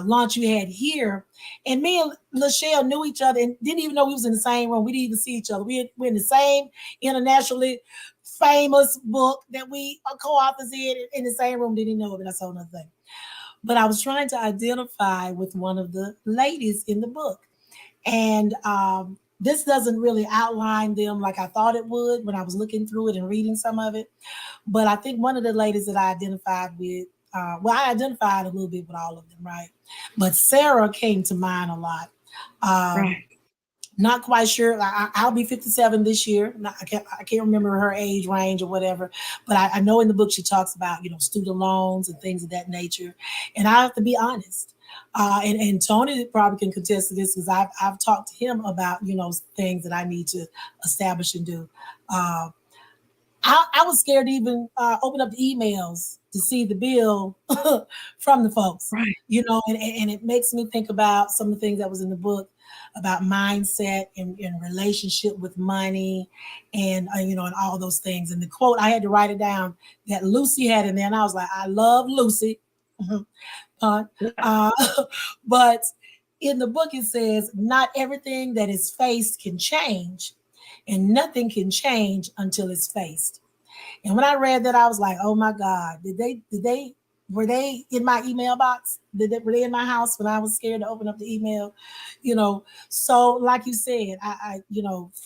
launch you had here, and me and Lachelle knew each other and didn't even know we was in the same room. We didn't even see each other. We're in the same internationally famous book that we are co-authors in the same room. Didn't know it. That's a whole other thing. But I was trying to identify with one of the ladies in the book, and this doesn't really outline them like I thought it would when I was looking through it and reading some of it. But I think one of the ladies that I identified with, I identified a little bit with all of them, right? But Sarah came to mind a lot. Right. Not quite sure. I'll be 57 this year. I can't remember her age range or whatever, but I know in the book she talks about student loans and things of that nature. And I have to be honest. And Tony probably can contest to this because I've talked to him about things that I need to establish and do. I was scared to even open up the emails to see the bill from the folks, Right. And it makes me think about some of the things that was in the book about mindset and relationship with money and and all those things. And the quote, I had to write it down, that Lucy had in there, and I was like, I love Lucy. But in the book it says, not everything that is faced can change, and nothing can change until it's faced. And when I read that, I was like, oh my God, were they in my email box? Were they in my house when I was scared to open up the email? So like you said, I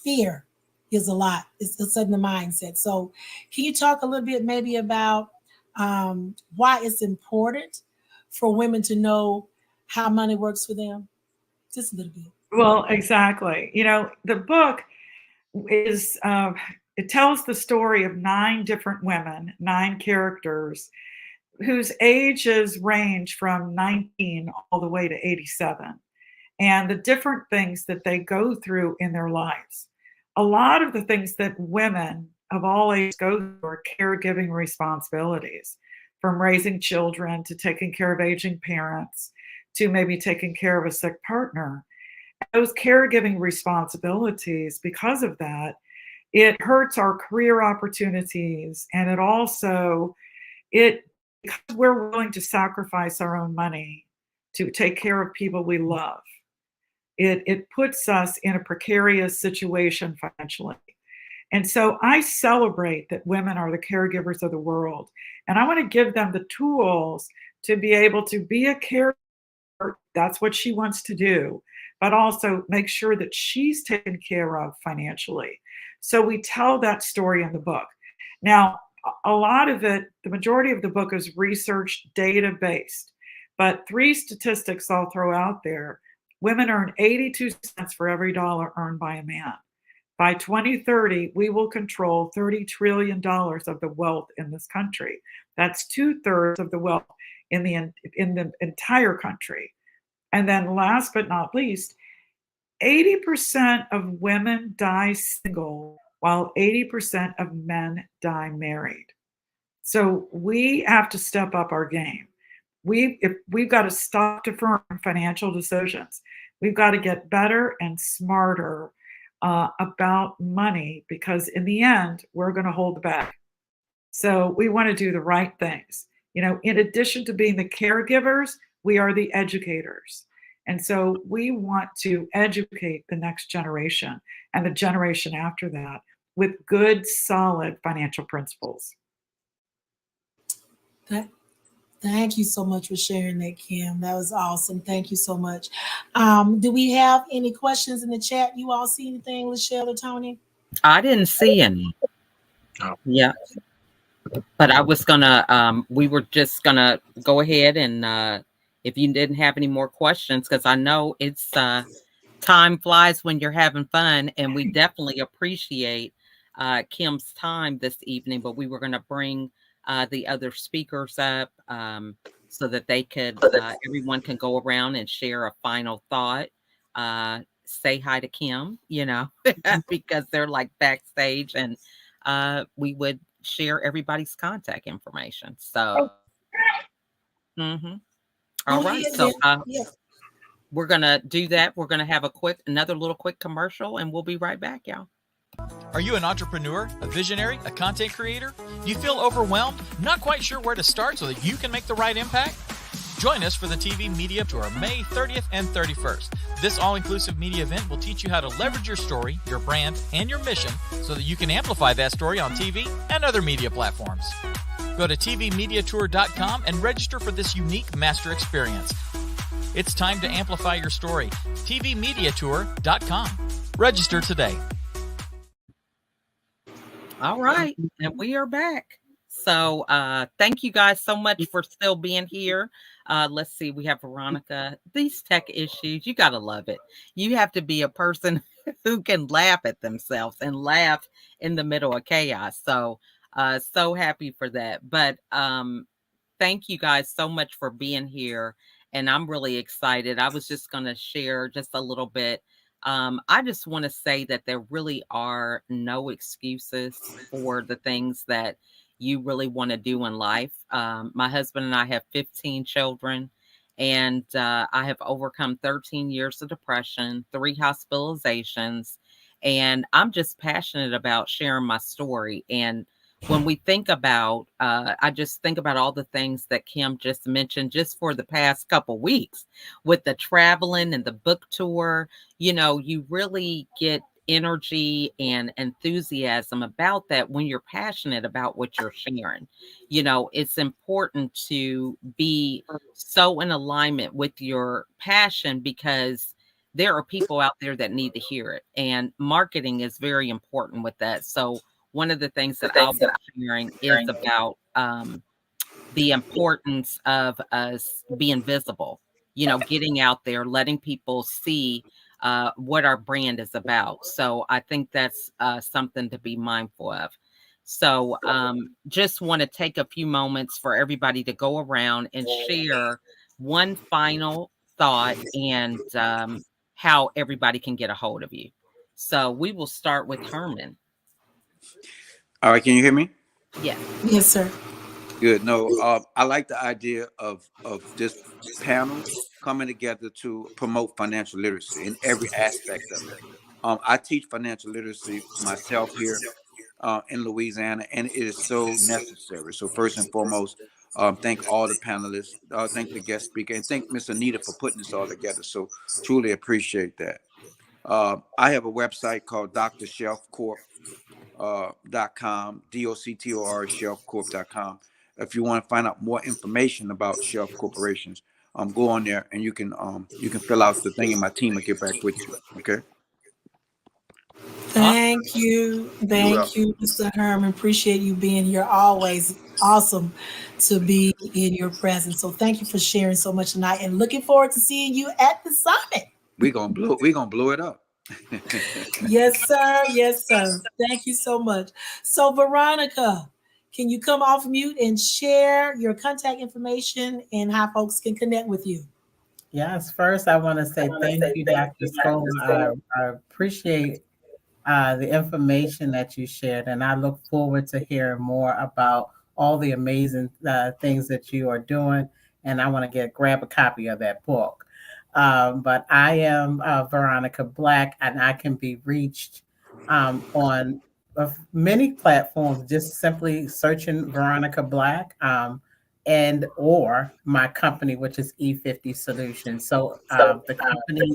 fear is a lot. It's in the mindset. So can you talk a little bit maybe about why it's important for women to know how money works for them? Just a little bit. Well, exactly. The book is it tells the story of 9 different women, 9 characters whose ages range from 19 all the way to 87, and the different things that they go through in their lives. A lot of the things that women of all ages go through are caregiving responsibilities, from raising children to taking care of aging parents to maybe taking care of a sick partner. Those caregiving responsibilities, because of that, it hurts our career opportunities, and because we're willing to sacrifice our own money to take care of people we love, it puts us in a precarious situation financially. And so I celebrate that women are the caregivers of the world, and I want to give them the tools to be able to be a caregiver. That's what she wants to do, but also make sure that she's taken care of financially. So we tell that story in the book. Now, a lot of it, the majority of the book is research data based, but 3 statistics I'll throw out there. Women earn 82 cents for every dollar earned by a man. By 2030, we will control $30 trillion of the wealth in this country. That's 2/3 of the wealth in the entire country. And then last but not least, 80% of women die single, while 80% of men die married. So we have to step up our game. We've got to stop deferring financial decisions. We've got to get better and smarter about money, because in the end, we're going to hold the bag. So we want to do the right things. In addition to being the caregivers, we are the educators. And so we want to educate the next generation and the generation after that with good, solid financial principles. Thank you so much for sharing that, Kim. That was awesome. Thank you so much. Do we have any questions in the chat? You all see anything, Lachelle or Tony? I didn't see any. No. Yeah. But I was gonna, we were just gonna go ahead and if you didn't have any more questions, because I know it's time flies when you're having fun, and we definitely appreciate Kim's time this evening. But we were gonna bring the other speakers up so that they could, everyone can go around and share a final thought. Say hi to Kim, because they're like backstage, and we would share everybody's contact information. So, all right. So, Yeah. we're going to do that. We're going to have another little quick commercial, and we'll be right back, y'all. Are you an entrepreneur, a visionary, a content creator? Do you feel overwhelmed, not quite sure where to start so that you can make the right impact? Join us for the TV Media Tour, May 30th and 31st. This all-inclusive media event will teach you how to leverage your story, your brand, and your mission so that you can amplify that story on TV and other media platforms. Go to tvmediatour.com and register for this unique master experience. It's time to amplify your story. tvmediatour.com. Register today. All right, and we are back. So thank you guys so much for still being here. Let's see, we have Veronica. These tech issues, you got to love it. You have to be a person who can laugh at themselves and laugh in the middle of chaos. So so happy for that. But thank you guys so much for being here. And I'm really excited. I was just going to share just a little bit. I just want to say that there really are no excuses for the things that you really want to do in life. My husband and I have 15 children, and I have overcome 13 years of depression, 3 hospitalizations, and I'm just passionate about sharing my story. And when we think about, I just think about all the things that Kim just mentioned just for the past couple weeks with the traveling and the book tour. You know, you really get energy and enthusiasm about that when you're passionate about what you're sharing. You know, it's important to be so in alignment with your passion because there are people out there that need to hear it. And marketing is very important with that. So one of the things that I'll be sharing is about the importance of us being visible, you know, getting out there, letting people see what our brand is about. So I think that's something to be mindful of. So just want to take a few moments for everybody to go around and share one final thought and how everybody can get a hold of you. So we will start with Herman. All right, can you hear me? Yes. Yes, sir. Good. No, I like the idea of this panel coming together to promote financial literacy in every aspect of it. I teach financial literacy myself here in Louisiana, and it is so necessary. So first and foremost, thank all the panelists, thank the guest speaker, and thank Miss Anita for putting this all together. So truly appreciate that. I have a website called drshelfcorp.com, DOCTOR shelfcorp.com. If you want to find out more information about Shelf Corporations, go on there and you can fill out the thing, and my team will get back with you. Okay. Thank you. Thank you, Mr. Herman. Appreciate you being here. Always awesome to be in your presence. So thank you for sharing so much tonight, and looking forward to seeing you at the summit. We're gonna blow it up. Yes, sir. Yes, sir. Thank you so much. So Veronica, can you come off mute and share your contact information and how folks can connect with you? Yes, first I want to say thank you, Dr. Scouller. I appreciate the information that you shared, and I look forward to hearing more about all the amazing things that you are doing. And I want to grab a copy of that book. But I am Veronica Black, and I can be reached on many platforms, just simply searching Veronica Black, and or my company, which is E50 Solutions. So the company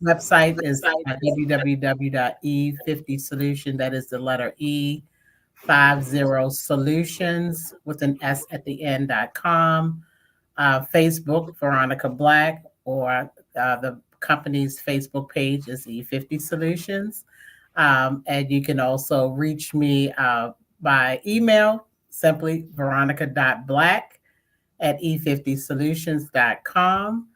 website is www.e50solution. That is the letter E50 solutions with an S at the end.com. Facebook, Veronica Black, or the company's Facebook page is E50 Solutions. And you can also reach me by email, simply veronica.black@e50solutions.com.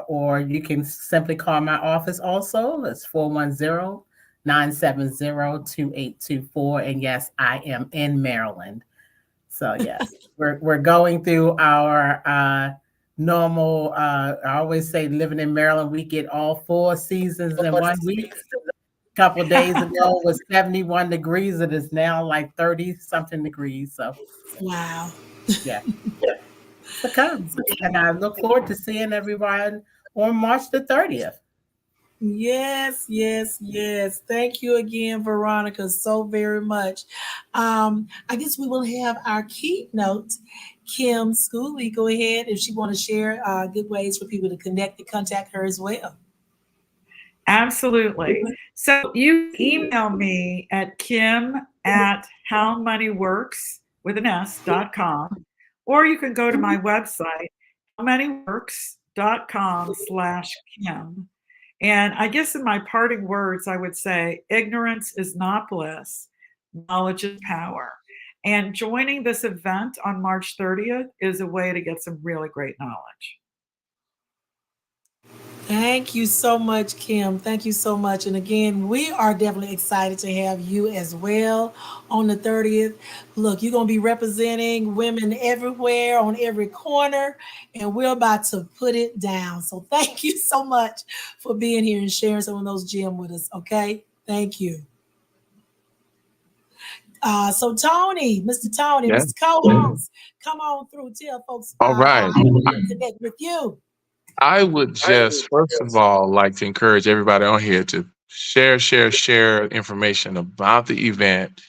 Or you can simply call my office also. It's 410-970-2824. And yes, I am in Maryland. So yes, we're going through our normal, I always say living in Maryland, we get all 4 seasons in 1 week. A couple of days ago it was 71 degrees. It is now like 30 something degrees. So wow. Yeah. to come. And I look forward to seeing everyone on March the 30th. Yes, yes, yes. Thank you again, Veronica, so very much. I guess we will have our keynote, Kim Scouller. Go ahead if she want to share good ways for people to connect and contact her as well. Absolutely. So you email me at kim@howmoneyworks.com, or you can go to my website, howmoneyworks.com/Kim. And I guess in my parting words, I would say ignorance is not bliss, knowledge is power. And joining this event on March 30th is a way to get some really great knowledge. Thank you so much, Kim. Thank you so much. And again, we are definitely excited to have you as well on the 30th. Look, you're going to be representing women everywhere on every corner, and we're about to put it down. So thank you so much for being here and sharing some of those gems with us. Okay. Thank you. So Tony, Mr. Tony, Yeah. Mr. Co-host, come on through. Tell folks All right. how they can connect with you. I would just, first of all, like to encourage everybody on here to share information about the event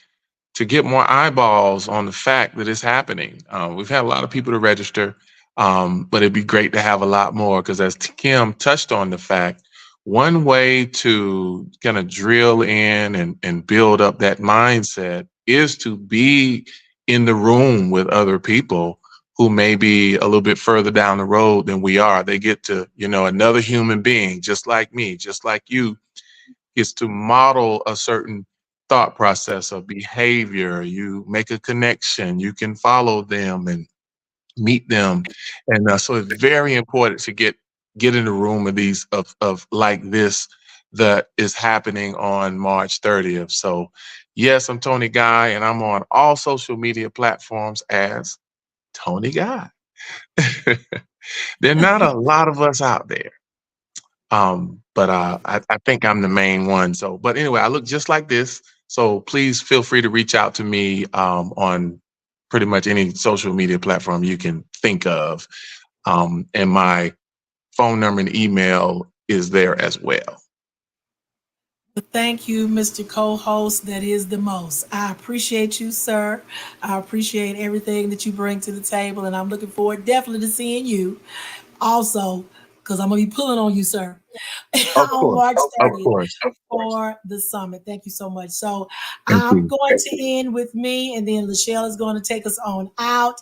to get more eyeballs on the fact that it's happening. We've had a lot of people to register, but it'd be great to have a lot more because as Kim touched on the fact, one way to kind of drill in and build up that mindset is to be in the room with other people who may be a little bit further down the road than we are. They get to, another human being, just like me, just like you, is to model a certain thought process of behavior. You make a connection, you can follow them and meet them. And so it's very important to get in the room of these of like this that is happening on March 30th. So yes, I'm Tony Guy, and I'm on all social media platforms as Tony Guy. There are not a lot of us out there. But I think I'm the main one. So, but anyway, I look just like this. So please feel free to reach out to me on pretty much any social media platform you can think of. And my phone number and email is there as well. Thank you, Mr. Co-host. That is the most. I appreciate you, sir. I appreciate everything that you bring to the table, and I'm looking forward definitely to seeing you also, because I'm going to be pulling on you, sir, on March 30th for the summit. Thank you so much. So I'm going to end with me, and then Lachelle is going to take us on out.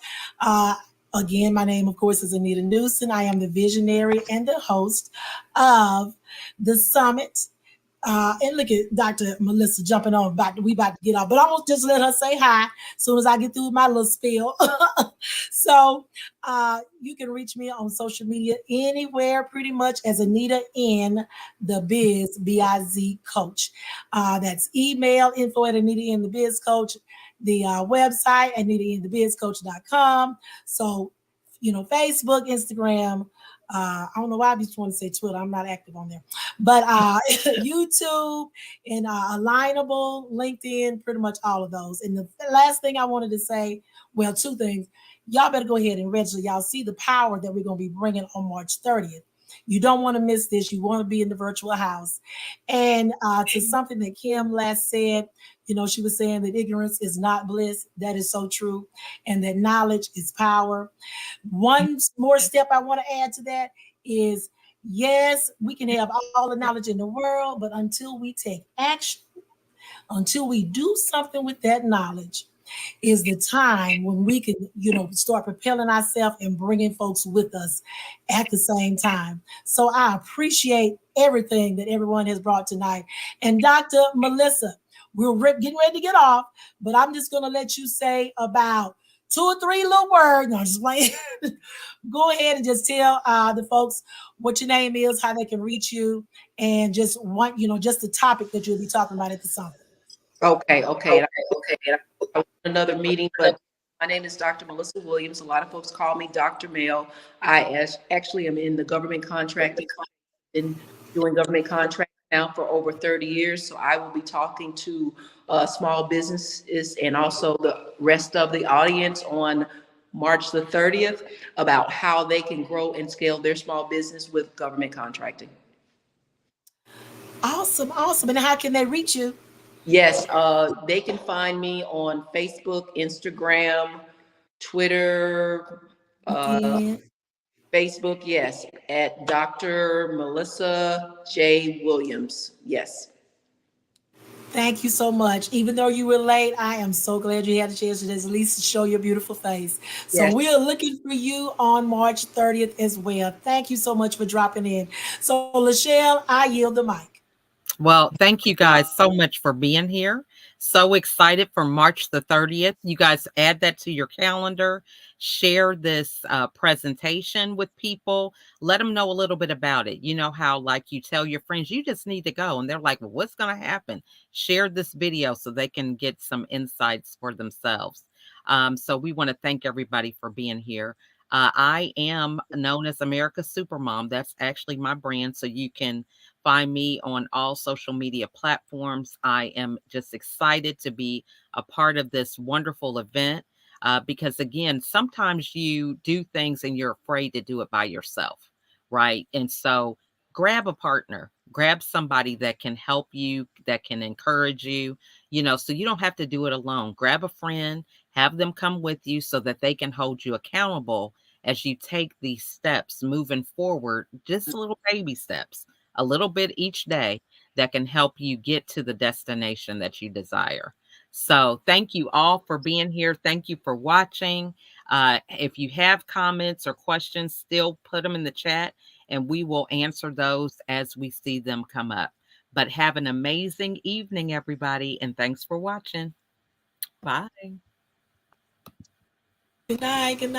Again, my name, of course, is Anita Newsom. I am the visionary and the host of the summit. And look at Dr. Melissa jumping on. We about to get off, but I'm gonna just let her say hi as soon as I get through my little spiel. So you can reach me on social media anywhere, pretty much as Anita in the Biz, B-I-Z Coach. That's email info at Anita in the Biz Coach. The website AnitaInTheBizCoach.com. So Facebook, Instagram. I don't know why I just want to say Twitter. I'm not active on there, but YouTube and Alignable, LinkedIn, pretty much all of those. And the last thing I wanted to say, well, two things. Y'all better go ahead and register. Y'all see the power that we're going to be bringing on March 30th. You don't want to miss this. You want to be in the virtual house. And to something that Kim last said, she was saying that ignorance is not bliss. That is so true. And that knowledge is power. One more step I want to add to that is, yes, we can have all the knowledge in the world, but until we take action, until we do something with that knowledge, is the time when we can, start propelling ourselves and bringing folks with us at the same time. So I appreciate everything that everyone has brought tonight. And Dr. Melissa, we're getting ready to get off, but I'm just going to let you say about 2 or 3 little words. No, just playing. Go ahead and just tell the folks what your name is, how they can reach you, and just just the topic that you'll be talking about at the summit. Okay. Another meeting, but my name is Dr. Melissa Williams. A lot of folks call me Dr. Mel. I actually am in the government contracting, been doing government contracting now for over 30 years. So I will be talking to small businesses and also the rest of the audience on March the 30th about how they can grow and scale their small business with government contracting. Awesome, awesome. And how can they reach you? Yes, they can find me on Facebook, Instagram, Twitter, LinkedIn. Facebook, yes, at Dr. Melissa J. Williams. Yes. Thank you so much. Even though you were late, I am so glad you had a chance to at least show your beautiful face. So Yes. we are looking for you on March 30th as well. Thank you so much for dropping in. So, Lachelle, I yield the mic. Well, thank you guys so much for being here. So excited for March the 30th. You guys add that to your calendar. Share this presentation with people. Let them know a little bit about it. You know how, like, you tell your friends, you just need to go. And they're like, well, what's going to happen? Share this video so they can get some insights for themselves. So we want to thank everybody for being here. I am known as America's Supermom. That's actually my brand. So you can find me on all social media platforms. I am just excited to be a part of this wonderful event because, again, sometimes you do things and you're afraid to do it by yourself, right? And so grab a partner, grab somebody that can help you, that can encourage you, so you don't have to do it alone. Grab a friend, have them come with you so that they can hold you accountable as you take these steps moving forward, just little baby steps, a little bit each day that can help you get to the destination that you desire. So thank you all for being here. Thank you for watching. If you have comments or questions, still put them in the chat and we will answer those as we see them come up. But have an amazing evening, everybody. And thanks for watching. Bye. Good night. Good night.